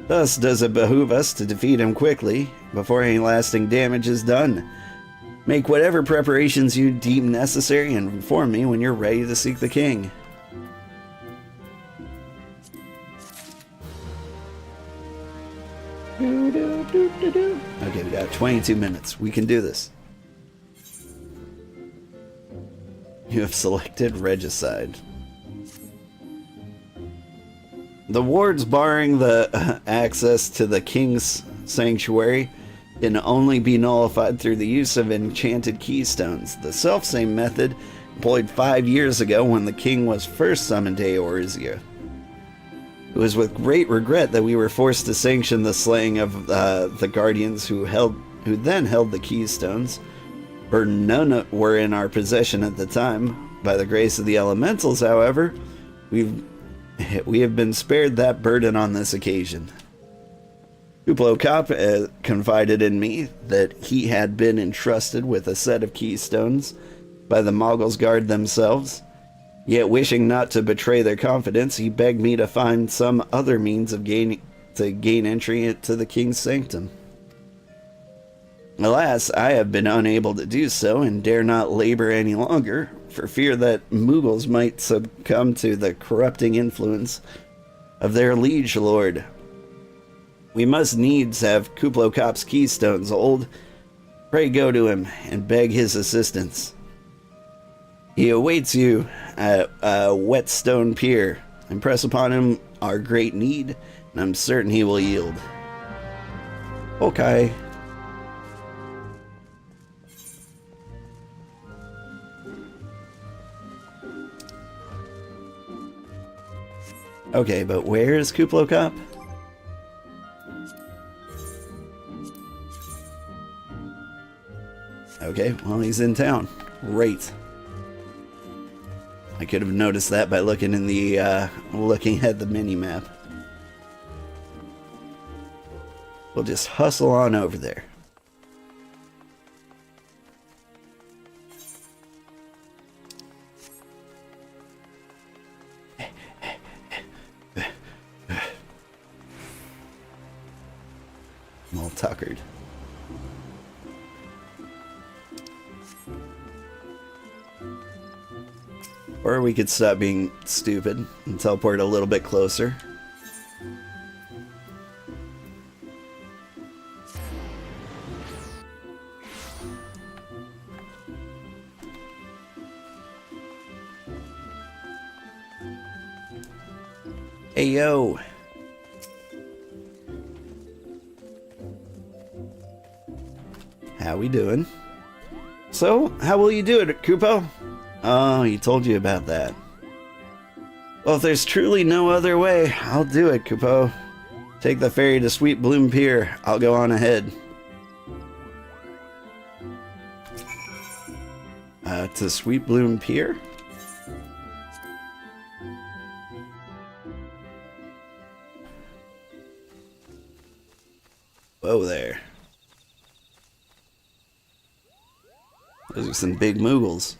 Thus does it behoove us to defeat him quickly, before any lasting damage is done. Make whatever preparations you deem necessary and inform me when you're ready to seek the king. Okay, we got 22 minutes. We can do this. You have selected Regicide. The wards barring the access to the king's sanctuary can only be nullified through the use of enchanted keystones. The selfsame method employed 5 years ago when the king was first summoned to Eorzea. It was with great regret that we were forced to sanction the slaying of the guardians who then held the keystones, for none were in our possession at the time. By the grace of the elementals, however, we have been spared that burden on this occasion. Kuplo Kop confided in me that he had been entrusted with a set of keystones by the Mogul's Guard themselves, yet wishing not to betray their confidence, he begged me to find some other means of gain entry into the king's sanctum. Alas, I have been unable to do so and dare not labor any longer, for fear that Mughals might succumb to the corrupting influence of their liege lord. We must needs have Kuplo Kop's keystones, Old. Pray go to him and beg his assistance. He awaits you at Whetstone Pier. Impress upon him our great need, and I'm certain he will yield. Okay. Okay, but where is Kuplo Kop? Okay, well, he's in town. Great. I could have noticed that by looking in the looking at the mini map. We'll just hustle on over there. I'm all tuckered. Or we could stop being stupid and teleport a little bit closer. Hey, yo. How we doing? So, how will you do it, Kupo? Oh, he told you about that. Well, if there's truly no other way, I'll do it, Kupo. Take the ferry to Sweet Bloom Pier. I'll go on ahead. To Sweet Bloom Pier? Whoa there. Those are some big moogles.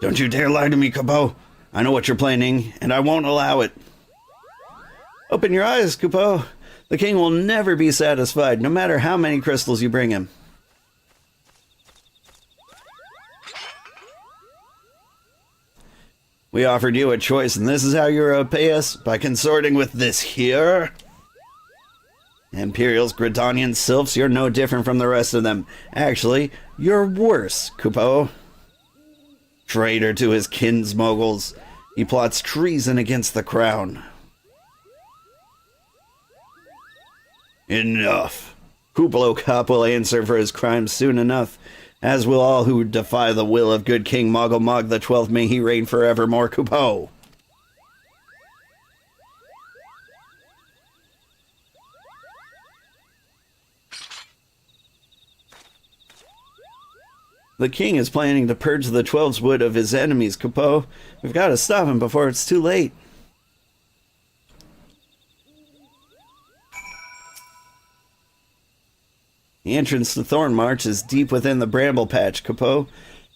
Don't you dare lie to me, Kupo. I know what you're planning, and I won't allow it. Open your eyes, Kupo. The king will never be satisfied, no matter how many crystals you bring him. We offered you a choice, and this is how you're to repay us? By consorting with this here? Imperials, Gridanian sylphs, you're no different from the rest of them. Actually, you're worse, Kupo. Traitor to his kinsmoggles, he plots treason against the crown. Enough. Kuplo Cop will answer for his crimes soon enough, as will all who defy the will of good King Mog the 12th. May he reign forevermore, Kupo. The king is planning to purge the 12's wood of his enemies, Kupo. We've got to stop him before it's too late. The entrance to Thornmarch is deep within the bramble patch, Kupo.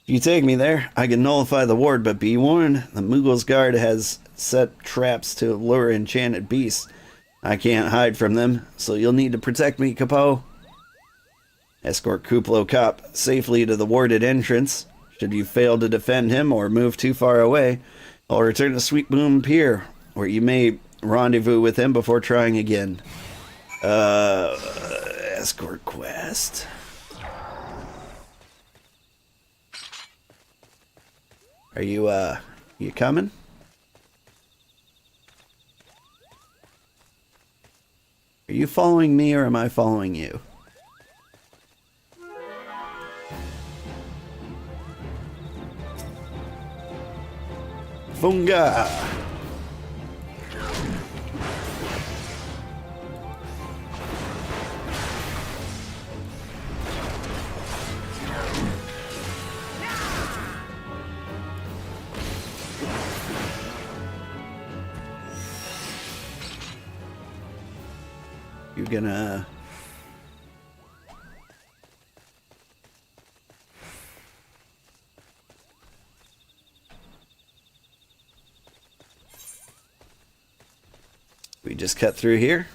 If you take me there, I can nullify the ward, but be warned, the Moogle's guard has set traps to lure enchanted beasts. I can't hide from them, so you'll need to protect me, Kupo. Escort Kuplo Cop safely to the warded entrance. Should you fail to defend him or move too far away, I'll return to Sweet Bloom Pier, where you may rendezvous with him before trying again. Escort quest. Are you coming? Are you following me or am I following you? Funga! You're gonna... We just cut through here.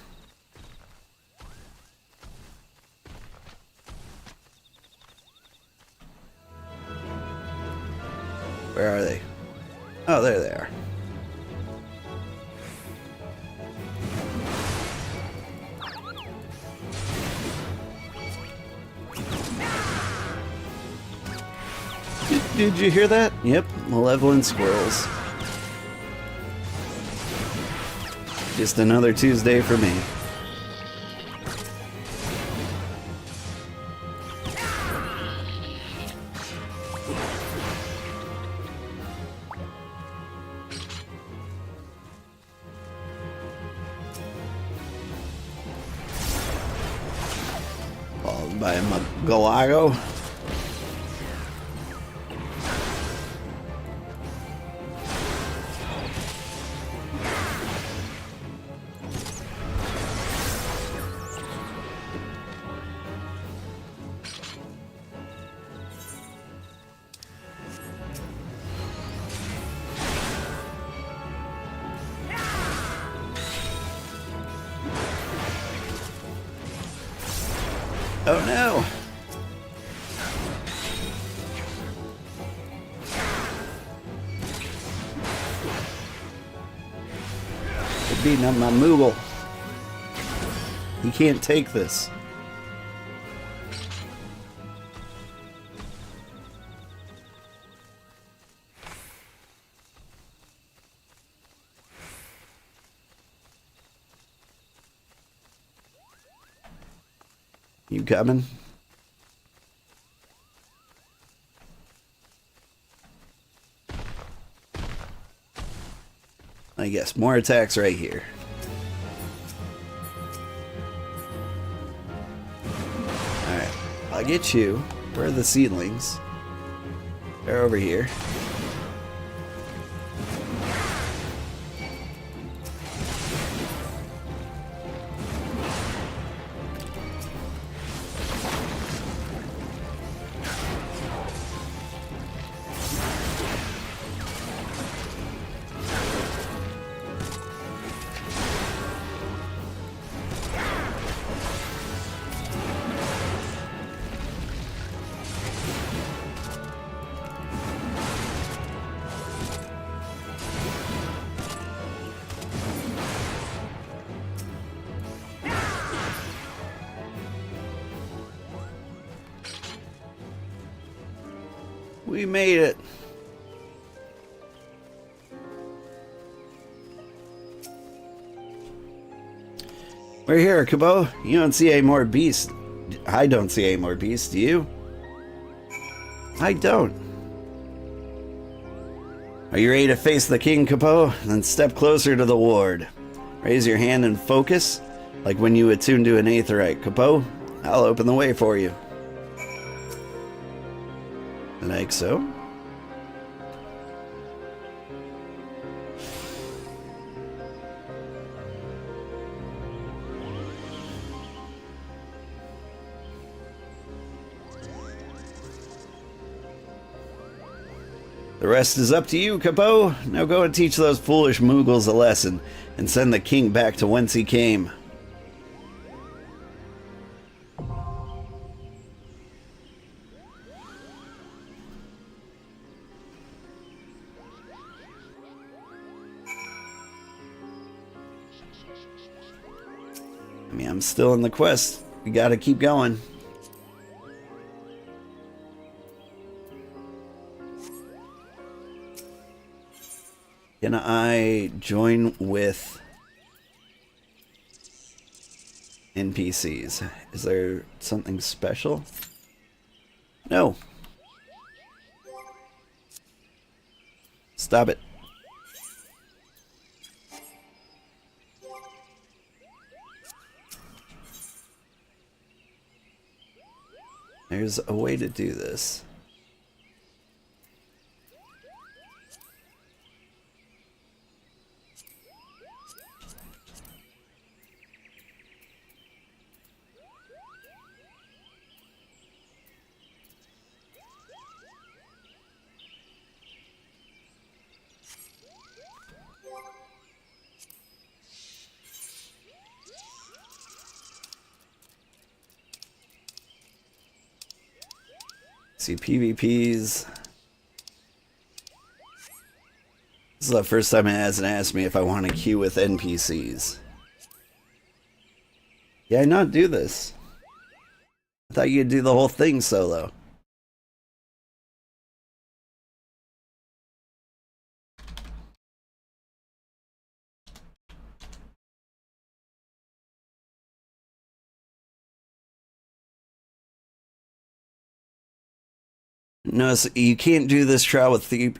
Where are they? Oh, there they are. Did you hear that? Yep, malevolent squirrels. Just another Tuesday for me. Followed by a Galago. Oh no! beating up my Moogle. He can't take this. You coming? I guess more attacks right here. Alright, I'll get you. Where are the seedlings? They're over here. We made it. We're here, Kubo. You don't see any more beasts. I don't see any more beasts, do you? I don't. Are you ready to face the king, Kubo? Then step closer to the ward. Raise your hand and focus, like when you attune to an aetheryte. Kubo, I'll open the way for you. Like so. The rest is up to you, Kubo. Now go and teach those foolish Moogles a lesson and send the king back to whence he came. I mean, I'm still in the quest. We gotta keep going. Can I join with NPCs? Is there something special? No. Stop it. There's a way to do this. See, PvPs. This is the first time it hasn't asked me if I want to queue with NPCs. Yeah, I not do this. I thought you'd do the whole thing solo. No, so you can't do this trial with the.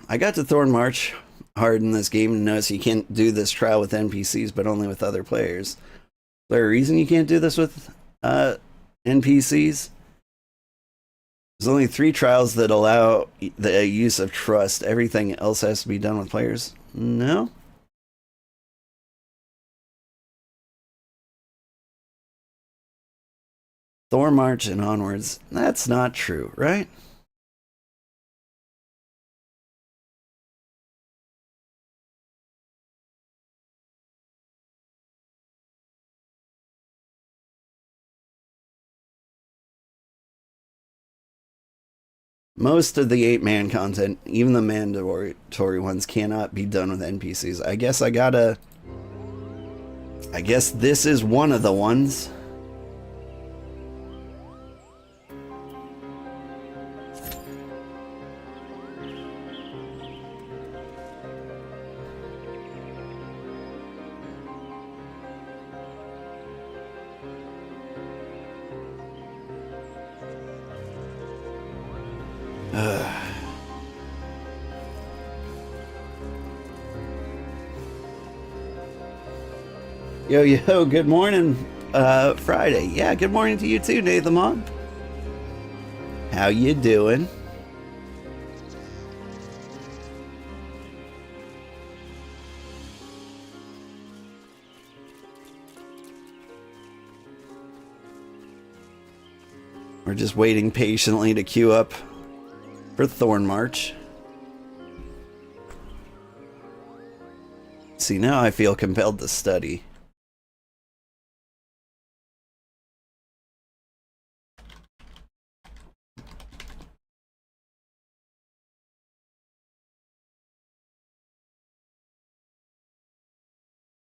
I got to Thorn March hard in this game. Notice you can't do this trial with NPCs, but only with other players. Is there a reason you can't do this with NPCs? There's only 3 trials that allow the use of trust. Everything else has to be done with players. No? Thorn March and onwards. That's not true, right? Most of the 8-man content, even the mandatory ones, cannot be done with NPCs. I guess I gotta I guess this is one of the ones. Yo, yo, good morning, Friday. Yeah, good morning to you too, Nathan Mom. How you doing? We're just waiting patiently to queue up for Thorn March. See, now I feel compelled to study.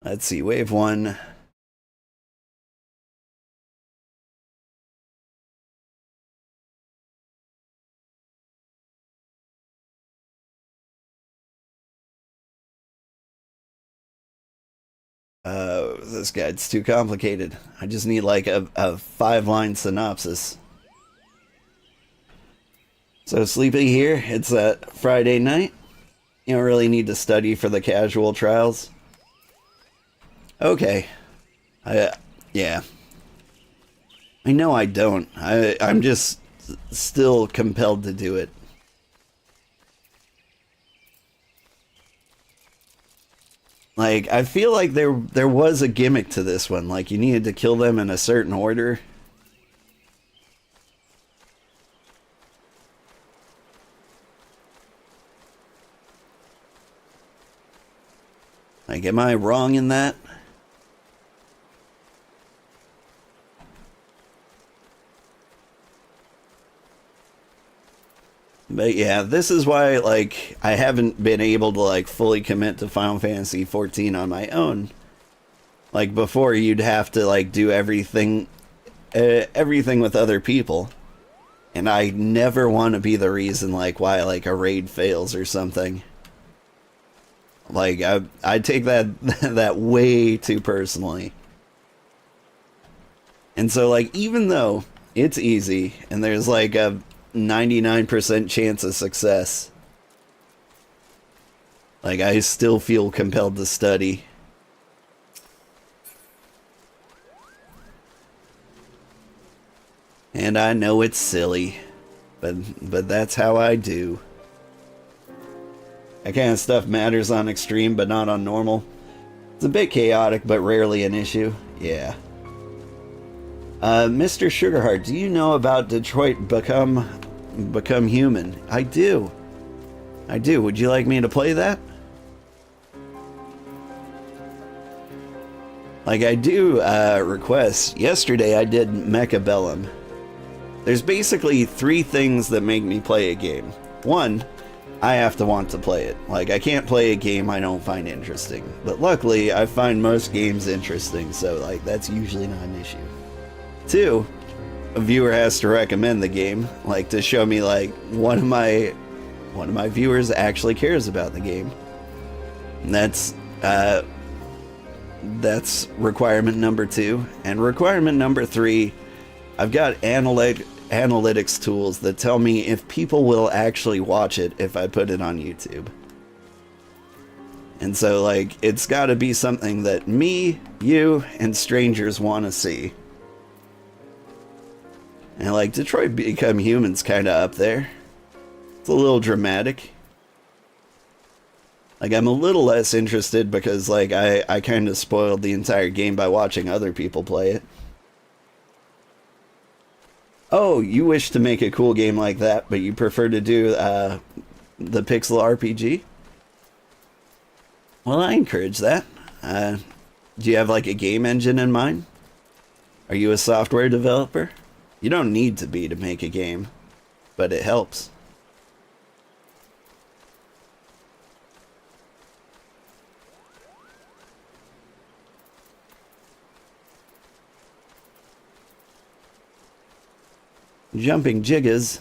Let's see, wave 1. This guide's too complicated. I just need like a 5-line synopsis. So Sleepy here, it's a Friday night. You don't really need to study for the casual trials. Okay. Yeah. I know I don't. I'm just still compelled to do it. Like, I feel like there was a gimmick to this one. Like, you needed to kill them in a certain order. Like, am I wrong in that? But yeah, this is why, like, I haven't been able to, like, fully commit to Final Fantasy 14 on my own. Like, before, you'd have to, like, do everything with other people. And I never want to be the reason, like, why, like, a raid fails or something. Like, I take that, that way too personally. And so, like, even though it's easy, and there's, like, a 99% chance of success, like, I still feel compelled to study. And I know it's silly, but that's how I do. That kind of stuff matters on extreme, but not on normal. It's a bit chaotic, but rarely an issue. Yeah. Mr. Sugarheart, do you know about Detroit Become Human? I do. I do. Would you like me to play that? Like, I do request. Yesterday I did Mechabellum. There's basically 3 things that make me play a game. 1, I have to want to play it. Like, I can't play a game I don't find interesting. But luckily, I find most games interesting, so, like, that's usually not an issue. 2, a viewer has to recommend the game, like, to show me, like, one of my viewers actually cares about the game. And that's requirement number 2. And requirement number 3, I've got analytics tools that tell me if people will actually watch it if I put it on YouTube. And so, like, it's got to be something that me, you, and strangers want to see. And, like, Detroit Become Human's kind of up there. It's a little dramatic. Like, I'm a little less interested because, like, I kind of spoiled the entire game by watching other people play it. Oh, you wish to make a cool game like that, but you prefer to do the pixel RPG? Well, I encourage that. Do you have, like, a game engine in mind? Are you a software developer? You don't need to be to make a game, but it helps. Jumping Jiggas.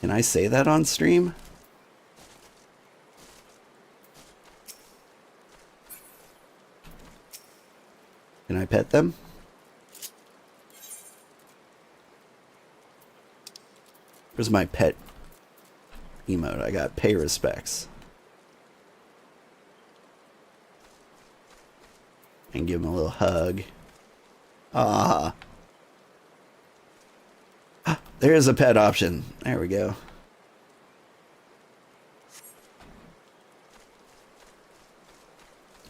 Can I say that on stream? Can I pet them? Where's my pet emote? I got pay respects. And give him a little hug. Ah. There is a pet option. There we go.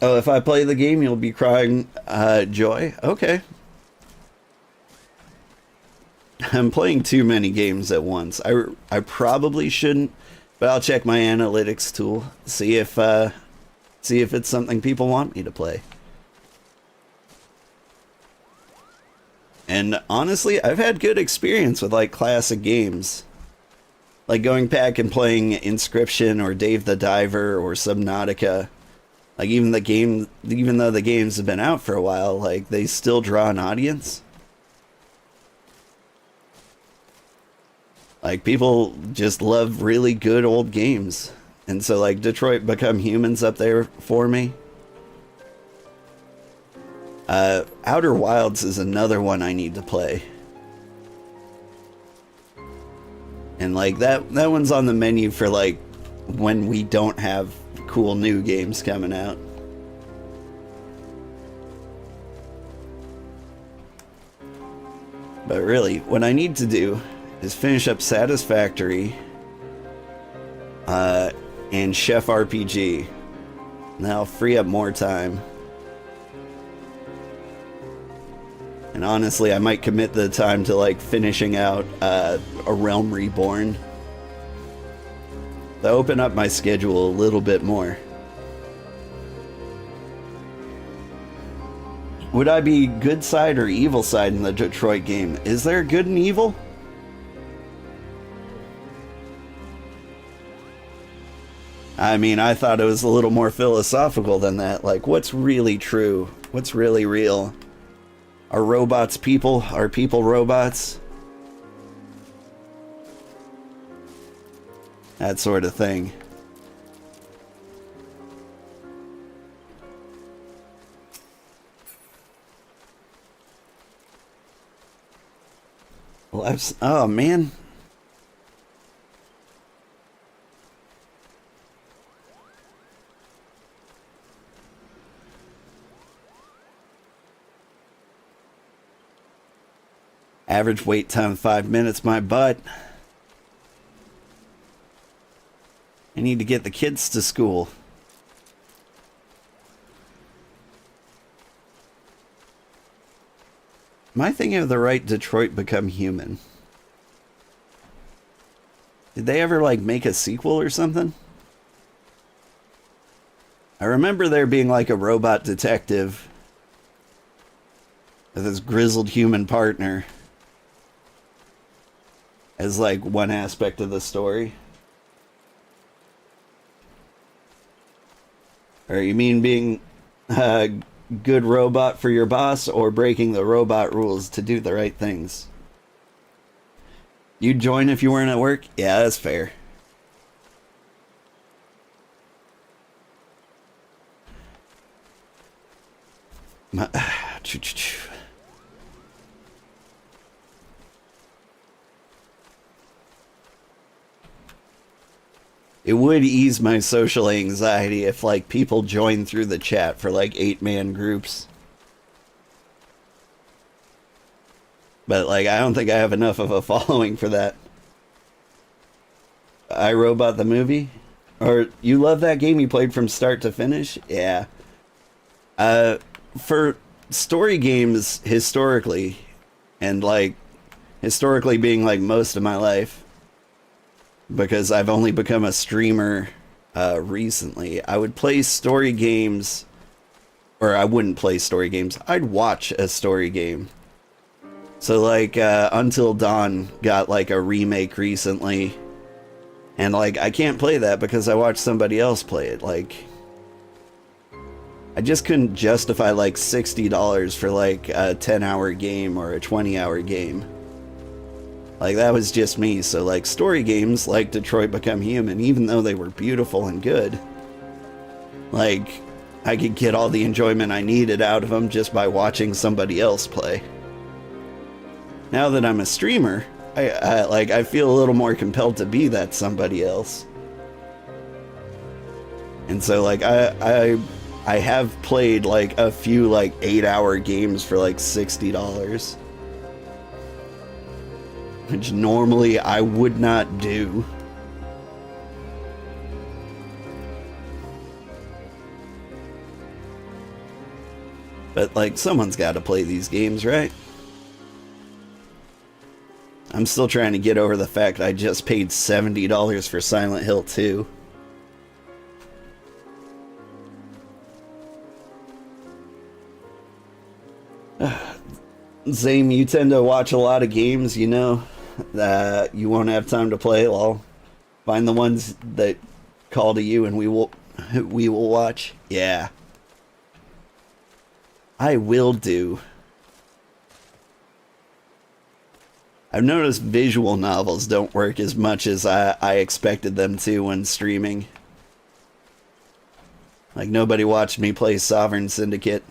Oh, if I play the game, you'll be crying joy? Okay. I'm playing too many games at once. I probably shouldn't, but I'll check my analytics tool, see if it's something people want me to play. And honestly, I've had good experience with like classic games. Like going back and playing Inscription or Dave the Diver or Subnautica. Like even though the games have been out for a while, like they still draw an audience. Like people just love really good old games. And so like Detroit Become Human's up there for me. Outer Wilds is another one I need to play. And like that one's on the menu for like when we don't have cool new games coming out. But really, what I need to do is finish up Satisfactory and Chef RPG. And that'll free up more time. And honestly, I might commit the time to like finishing out A Realm Reborn. To open up my schedule a little bit more. Would I be good side or evil side in the Detroit game? Is there good and evil? I mean, I thought it was a little more philosophical than that. Like, what's really true? What's really real? Are robots people? Are people robots? That sort of thing. Well, oh man. Average wait time 5 minutes, my butt. I need to get the kids to school. Am I thinking of the right Detroit Become Human? Did they ever like make a sequel or something? I remember there being like a robot detective with his grizzled human partner as like one aspect of the story. Or you mean being a good robot for your boss or breaking the robot rules to do the right things? You'd join if you weren't at work? Yeah, that's fair. It would ease my social anxiety if like people joined through the chat for like 8-man groups. But like I don't think I have enough of a following for that. iRobot the movie? Or you love that game you played from start to finish? Yeah. For story games historically, and like historically being like most of my life, because I've only become a streamer recently, I would play story games, or I wouldn't play story games, I'd watch a story game. So like Until Dawn got like a remake recently, and like I can't play that because I watched somebody else play it. Like I just couldn't justify like $60 for like a 10-hour game or a 20-hour game. Like, that was just me. So, like, story games like Detroit Become Human, even though they were beautiful and good, like, I could get all the enjoyment I needed out of them just by watching somebody else play. Now that I'm a streamer, I feel a little more compelled to be that somebody else. And so, like, I have played, like, a few, like, 8-hour games for, like, $60. Which normally I would not do. But, like, someone's got to play these games, right? I'm still trying to get over the fact I just paid $70 for Silent Hill 2. Zame, you tend to watch a lot of games, you know, that you won't have time to play. Well, find the ones that call to you and we will watch. Yeah. I will do. I've noticed visual novels don't work as much as I expected them to when streaming. Like, nobody watched me play Sovereign Syndicate.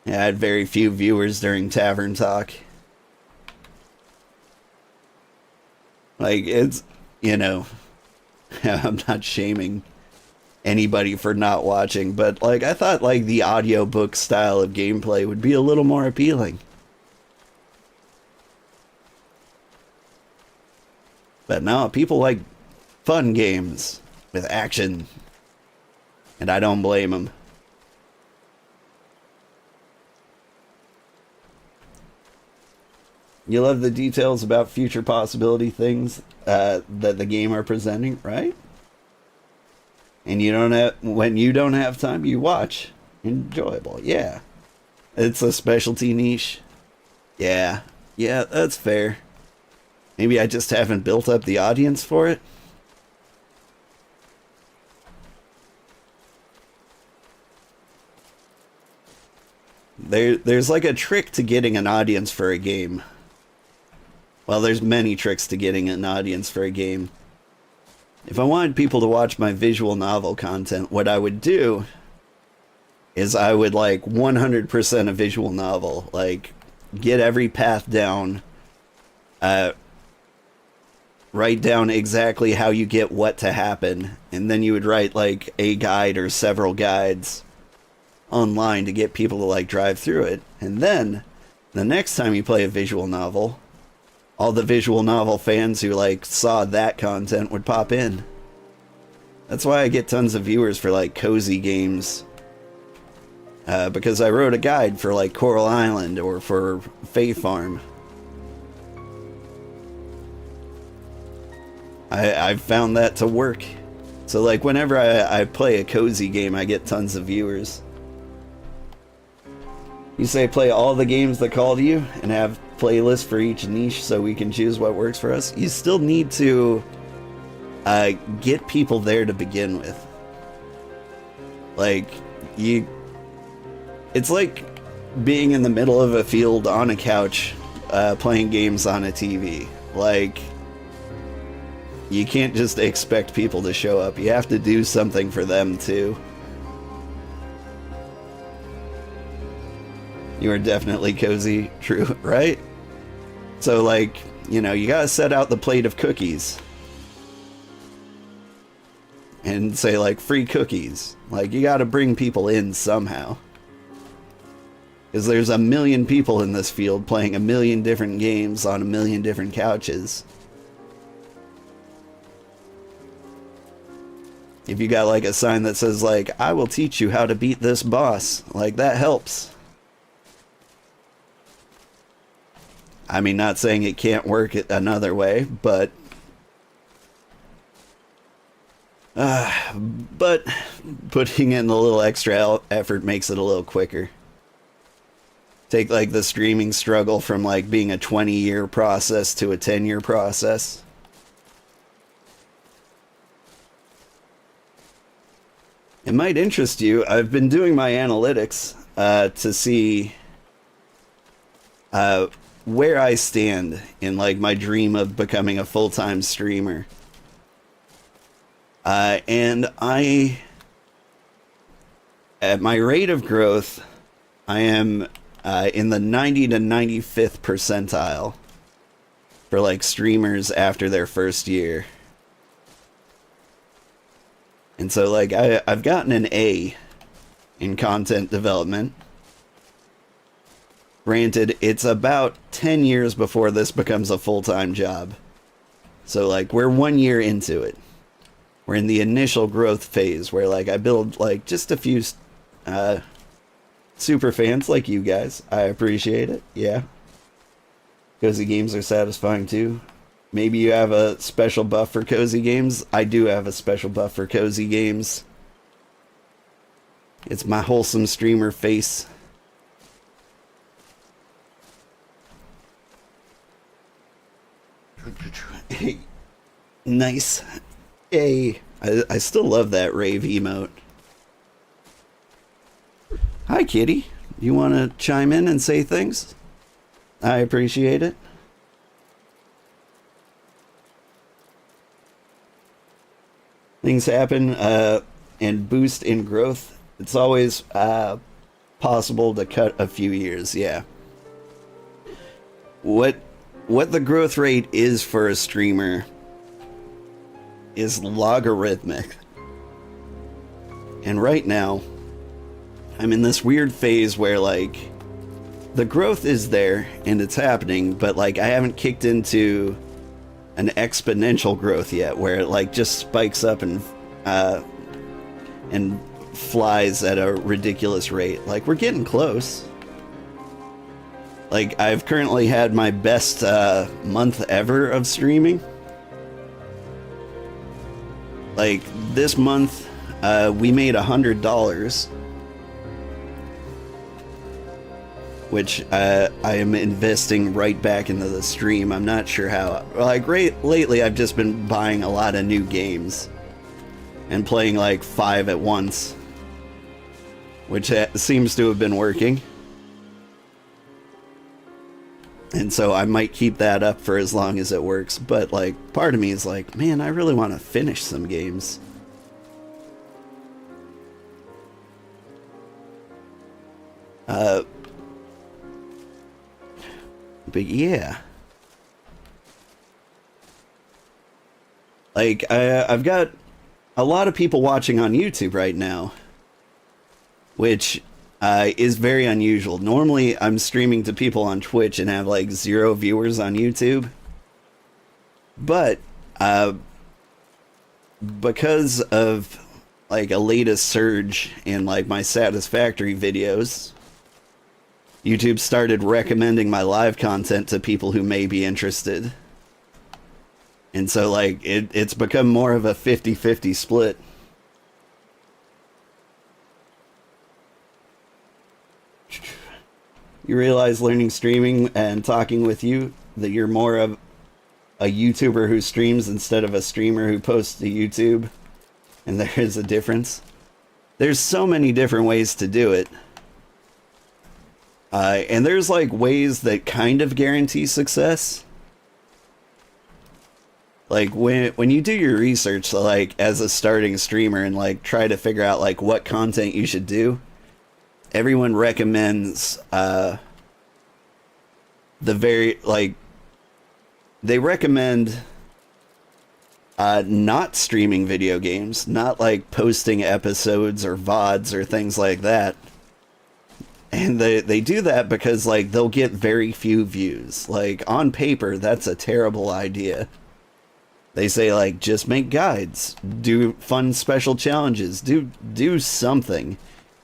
Yeah, I had very few viewers during Tavern Talk. Like, it's, you know, I'm not shaming anybody for not watching, but, like, I thought, like, the audiobook style of gameplay would be a little more appealing. But no, people like fun games with action, and I don't blame them. You love the details about future possibility things that the game are presenting, right? And you don't have, when you don't have time, you watch. Enjoyable, yeah. It's a specialty niche. Yeah, that's fair. Maybe I just haven't built up the audience for it. There's like a trick to getting an audience for a game. Well, there's many tricks to getting an audience for a game. If I wanted people to watch my visual novel content, what I would do is I would, like, 100% a visual novel. Like, get every path down. Write down exactly how you get what to happen. And then you would write, like, a guide or several guides online to get people to, like, drive through it. And then, the next time you play a visual novel, all the visual novel fans who, like, saw that content would pop in. That's why I get tons of viewers for, like, cozy games. Because I wrote a guide for, like, Coral Island or for Fae Farm. I've found that to work. So, like, whenever I play a cozy game, I get tons of viewers. You say play all the games that call to you and have playlists for each niche so we can choose what works for us. You still need to get people there to begin with. Like, it's like being in the middle of a field on a couch playing games on a TV. Like, you can't just expect people to show up. You have to do something for them too. You are definitely cozy, true, right? So, like, you know, you gotta set out the plate of cookies. And say, like, free cookies. Like, you gotta bring people in somehow. Because there's a million people in this field playing a million different games on a million different couches. If you got, like, a sign that says, like, I will teach you how to beat this boss, like, that helps. I mean, not saying it can't work another way, but putting in a little extra effort makes it a little quicker. Take, like, the streaming struggle from, like, being a 20-year process to a 10-year process. It might interest you. I've been doing my analytics to see where I stand in like my dream of becoming a full-time streamer. And at my rate of growth, I am in the 90 to 95th percentile for like streamers after their first year. And so like I've gotten an A in content development. Granted, it's about 10 years before this becomes a full-time job. So like we're 1 year into it. We're in the initial growth phase where like I build like just a few super fans like you guys. I appreciate it. Yeah. Cozy games are satisfying too. Maybe you have a special buff for cozy games. I do have a special buff for cozy games. It's my wholesome streamer face. Nice. Hey, I still love that rave emote. Hi, kitty. You want to chime in and say things? I appreciate it. Things happen and boost in growth. It's always possible to cut a few years, yeah. What the growth rate is for a streamer is logarithmic. And right now, I'm in this weird phase where like the growth is there and it's happening, but like I haven't kicked into an exponential growth yet where it like just spikes up and flies at a ridiculous rate. Like we're getting close. Like I've currently had my best month ever of streaming. Like this month we made $100, which I am investing right back into the stream. I'm not sure how. Like lately I've just been buying a lot of new games and playing like 5 at once, which seems to have been working. And so I might keep that up for as long as it works. But like part of me is like, man, I really want to finish some games. But yeah. Like I've got a lot of people watching on YouTube right now, which is very unusual. Normally, I'm streaming to people on Twitch and have like 0 viewers on YouTube. But because of like a latest surge in like my Satisfactory videos, YouTube started recommending my live content to people who may be interested. And so like it's become more of a 50-50 split. You realize learning streaming and talking with you that you're more of a YouTuber who streams instead of a streamer who posts to YouTube, and there is a difference. There's so many different ways to do it, and there's like ways that kind of guarantee success. Like when you do your research, like as a starting streamer, and like try to figure out like what content you should do, everyone recommends they recommend not streaming video games, not like posting episodes or VODs or things like that. And they do that because like they'll get very few views. Like on paper, that's a terrible idea. They say like just make guides, do fun special challenges, do something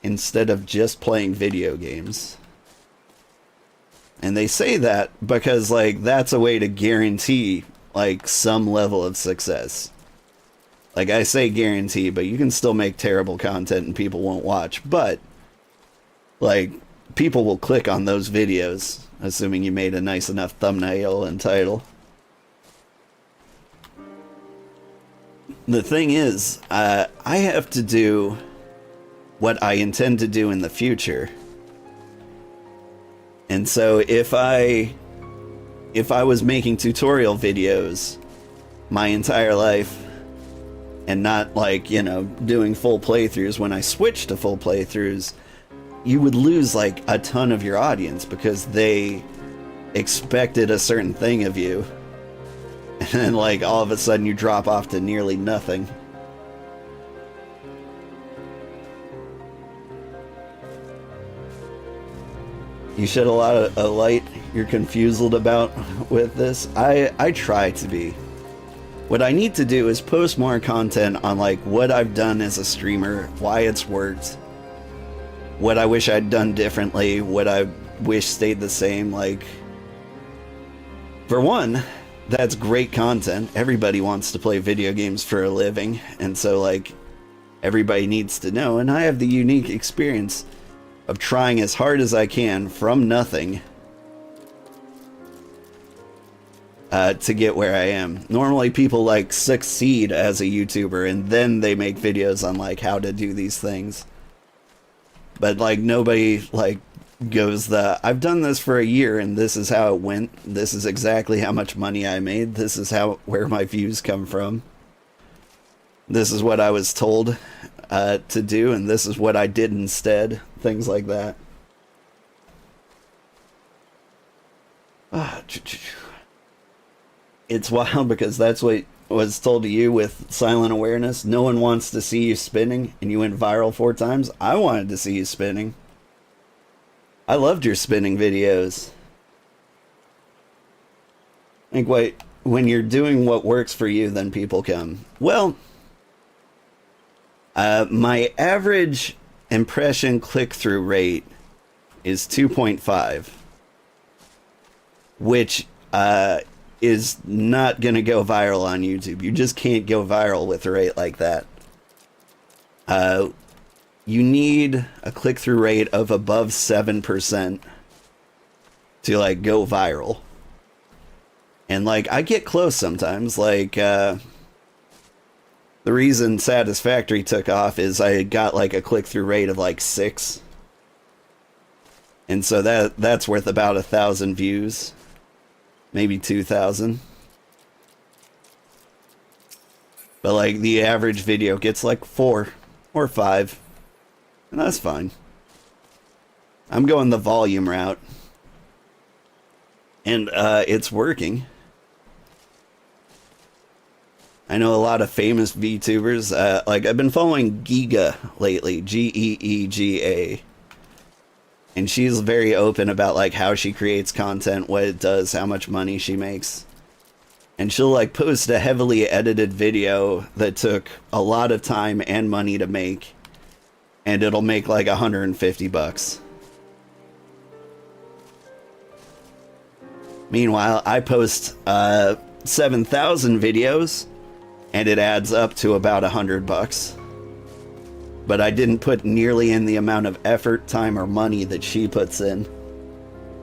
instead of just playing video games. And they say that because like that's a way to guarantee like some level of success. Like I say guarantee, but you can still make terrible content and people won't watch. But like people will click on those videos, assuming you made a nice enough thumbnail and title. The thing is, I have to do what I intend to do in the future. And so if I if I was making tutorial videos my entire life and not, like, you know, doing full playthroughs, when I switched to full playthroughs, you would lose like a ton of your audience because they expected a certain thing of you, and then like all of a sudden you drop off to nearly nothing. You shed a lot of light you're confused about with this. I try to be. What I need to do is post more content on like what I've done as a streamer, why it's worked, what I wish I'd done differently, what I wish stayed the same. Like, for one, that's great content. Everybody wants to play video games for a living, and so like everybody needs to know. And I have the unique experience of trying as hard as I can from nothing to get where I am. Normally people like succeed as a YouTuber and then they make videos on like how to do these things. But like nobody like goes I've done this for a year and this is how it went. This is exactly how much money I made. This is where my views come from. This is what I was told to do, and this is what I did instead. Things like that. It's wild because that's what was told to you with silent awareness. No one wants to see you spinning, and you went viral 4 times. I wanted to see you spinning. I loved your spinning videos. I think when you're doing what works for you, then people come. Well, my average impression click-through rate is 2.5, which is not going to go viral on YouTube. You just can't go viral with a rate like that. You need a click-through rate of above 7% to like go viral. And like I get close sometimes. Like the reason Satisfactory took off is I got like a click-through rate of like 6. And so that's worth about 1,000 views. Maybe 2,000. But like the average video gets like 4 or 5. And that's fine. I'm going the volume route. And it's working. I know a lot of famous VTubers. Like I've been following Giga lately. Geega. And she's very open about like how she creates content, what it does, how much money she makes. And she'll like post a heavily edited video that took a lot of time and money to make. And it'll make like $150. Meanwhile, I post 7,000 videos and it adds up to about $100. But I didn't put nearly in the amount of effort, time, or money that she puts in.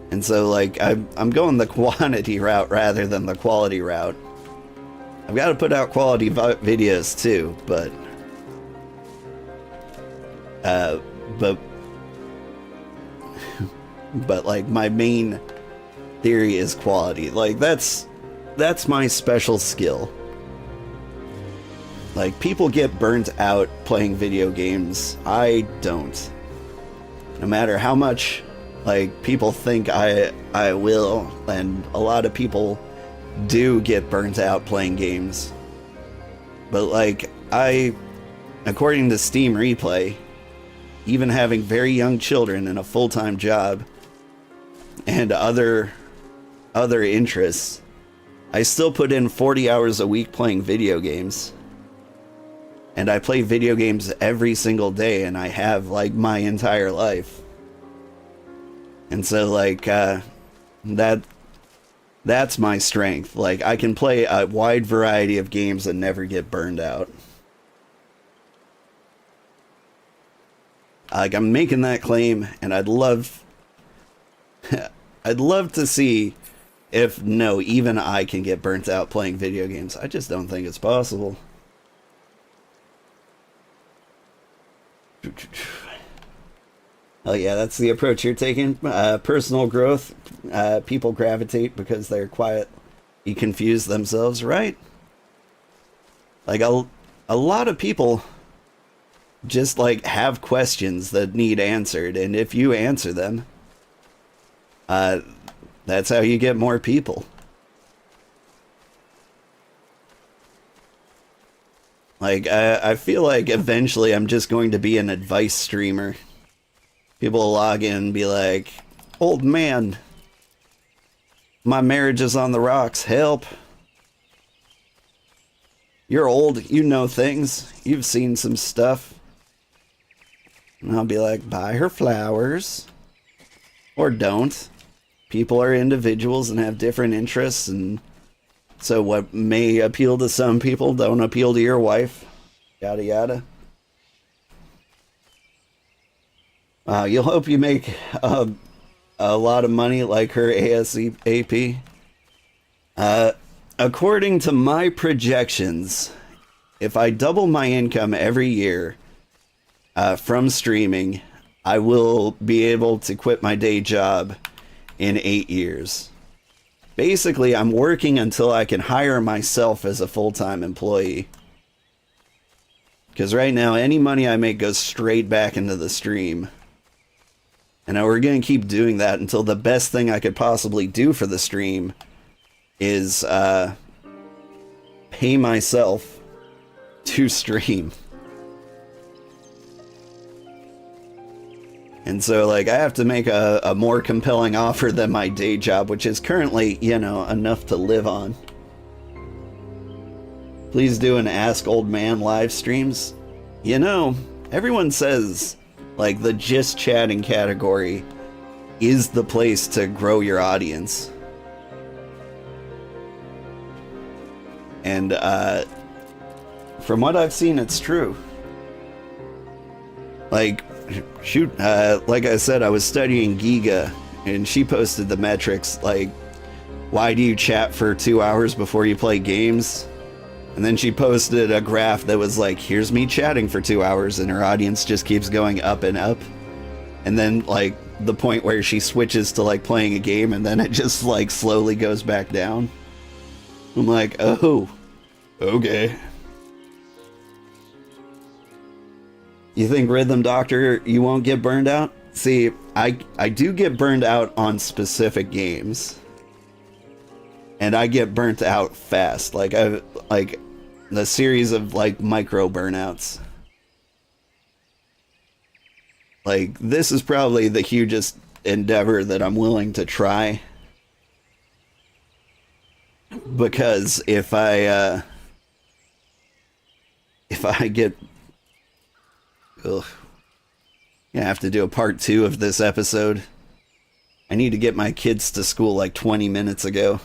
And so, like, I'm going the quantity route rather than the quality route. I've got to put out quality videos too, but like, my main theory is quality. Like, that's my special skill. Like, people get burnt out playing video games. I don't. No matter how much, like, people think I will, and a lot of people do get burnt out playing games. But, like, according to Steam Replay, even having very young children and a full-time job and other interests, I still put in 40 hours a week playing video games. And I play video games every single day, and I have, like, my entire life. And so, like, that's my strength. Like, I can play a wide variety of games and never get burned out. Like, I'm making that claim, and I'd love to see if, even I can get burnt out playing video games. I just don't think it's possible. Oh yeah, that's the approach you're taking. Personal growth. People gravitate because they're quiet. You confuse themselves, right? Like a lot of people just like have questions that need answered, and if you answer them, that's how you get more people. Like I feel like eventually I'm just going to be an advice streamer. People will log in and be like, "Old man, my marriage is on the rocks. Help. You're old. You know things. You've seen some stuff." And I'll be like, "Buy her flowers." Or don't. People are individuals and have different interests, and so what may appeal to some people don't appeal to your wife. Yada yada. You'll hope you make a lot of money like her ASAP. According to my projections, if I double my income every year from streaming, I will be able to quit my day job in 8 years. Basically, I'm working until I can hire myself as a full-time employee. Because right now, any money I make goes straight back into the stream. And we're going to keep doing that until the best thing I could possibly do for the stream is pay myself to stream. And so, like, I have to make a more compelling offer than my day job, which is currently, you know, enough to live on. Please do an Ask Old Man live streams. You know, everyone says, like, the just chatting category is the place to grow your audience. And, from what I've seen, it's true. Like, shoot, like I said, I was studying Giga, and she posted the metrics, like, why do you chat for 2 hours before you play games? And then she posted a graph that was like, here's me chatting for 2 hours, and her audience just keeps going up and up. And then, like, the point where she switches to, like, playing a game, and then it just, like, slowly goes back down. I'm like, oh, okay. You think Rhythm Doctor, you won't get burned out? See, I do get burned out on specific games. And I get burnt out fast. Like, the series of, like, micro burnouts. Like, this is probably the hugest endeavor that I'm willing to try. Because if I get... Ugh. I have to do a part 2 of this episode. I need to get my kids to school like 20 minutes ago.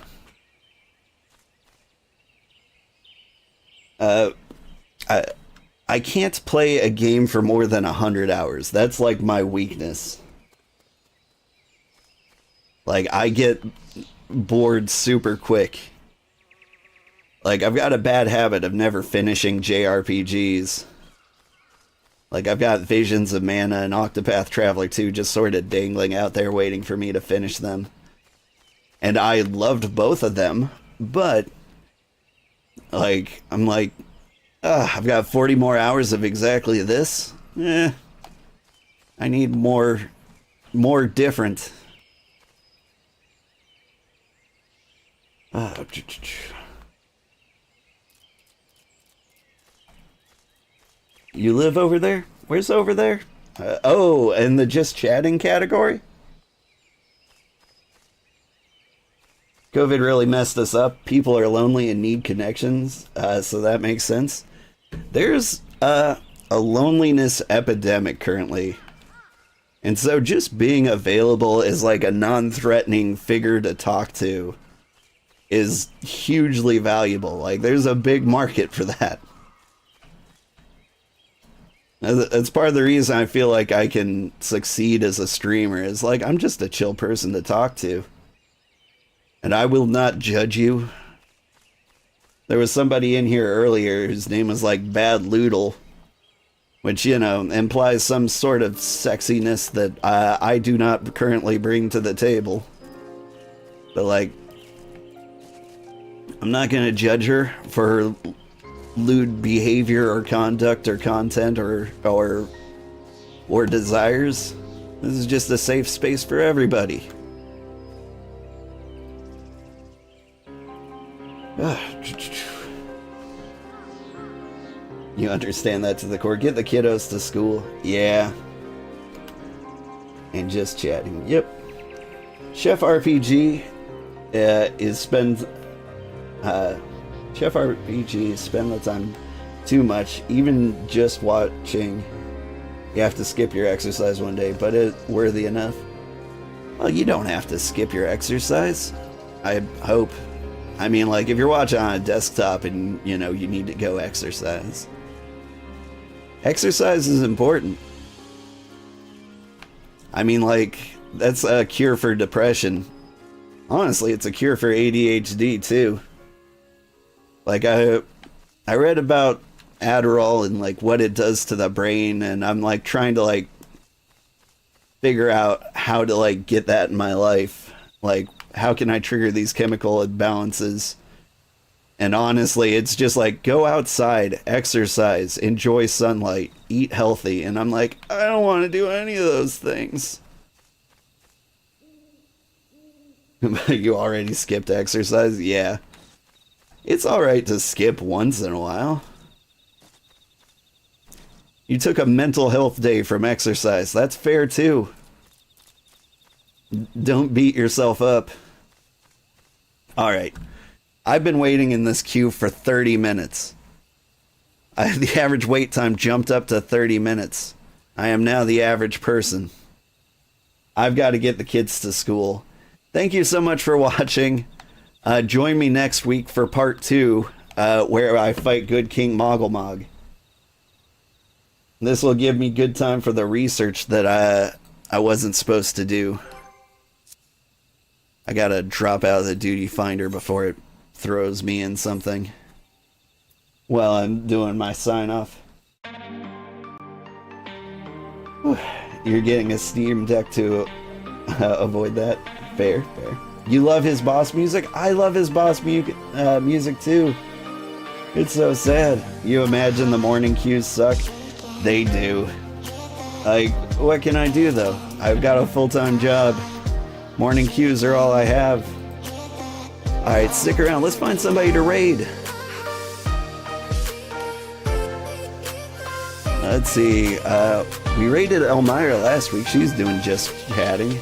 I can't play a game for more than 100 hours. That's like my weakness. Like, I get bored super quick. Like, I've got a bad habit of never finishing JRPGs. Like, I've got Visions of Mana and Octopath Traveler 2 just sort of dangling out there waiting for me to finish them. And I loved both of them, but, like, I'm like, I've got 40 more hours of exactly this? I need more different. You live over there? Where's over there? Oh, in the just chatting category? COVID really messed us up. People are lonely and need connections, so that makes sense. There's a loneliness epidemic currently. And so just being available as like a non-threatening figure to talk to is hugely valuable. Like, there's a big market for that. That's part of the reason I feel like I can succeed as a streamer, is like, I'm just a chill person to talk to. And I will not judge you. There was somebody in here earlier whose name was like Bad Loodle, which, you know, implies some sort of sexiness that I do not currently bring to the table. But, like, I'm not going to judge her for her lewd behavior or conduct or content or desires. This is just a safe space for everybody. You understand that to the core. Get the kiddos to school. Yeah. And just chatting. Yep. Chef RPG Chef RPG spend the time too much. Even just watching, you have to skip your exercise one day, but it's worthy enough. Well, you don't have to skip your exercise. I hope. I mean, like, if you're watching on a desktop and, you know, you need to go exercise. Exercise is important. I mean, like, that's a cure for depression. Honestly, it's a cure for ADHD, too. Like, I read about Adderall and, like, what it does to the brain, and I'm, like, trying to, like, figure out how to, like, get that in my life. Like, how can I trigger these chemical imbalances? And honestly, it's just like, go outside, exercise, enjoy sunlight, eat healthy. And I'm like, I don't want to do any of those things. You already skipped exercise? Yeah. It's alright to skip once in a while. You took a mental health day from exercise. That's fair too. Don't beat yourself up. Alright. I've been waiting in this queue for 30 minutes. The average wait time jumped up to 30 minutes. I am now the average person. I've got to get the kids to school. Thank you so much for watching. Join me next week for part 2, where I fight Good King Mog. This will give me good time for the research that I wasn't supposed to do. I gotta drop out of the duty finder before it throws me in something. Well, I'm doing my sign off. You're getting a Steam Deck to avoid that. Fair. You love his boss music? I love his boss music too. It's so sad. You imagine the morning queues suck? They do. Like, what can I do though? I've got a full-time job. Morning queues are all I have. Alright, stick around. Let's find somebody to raid. Let's see. We raided Elmira last week. She's doing just chatting.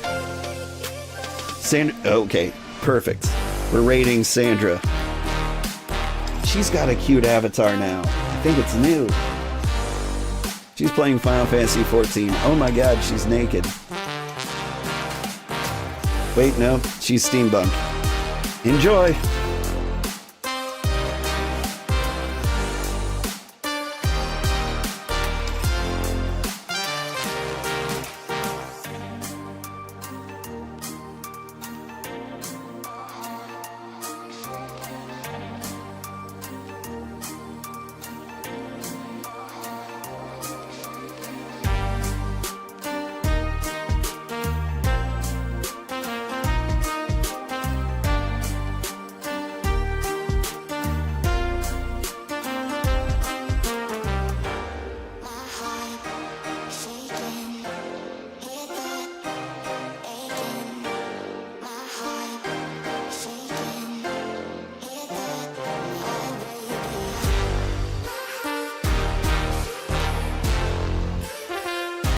Sandra. Okay, perfect. We're raiding Sandra. She's got a cute avatar now. I think it's new. She's playing Final Fantasy 14. Oh my god, she's naked. Wait, no, she's steampunk. Enjoy!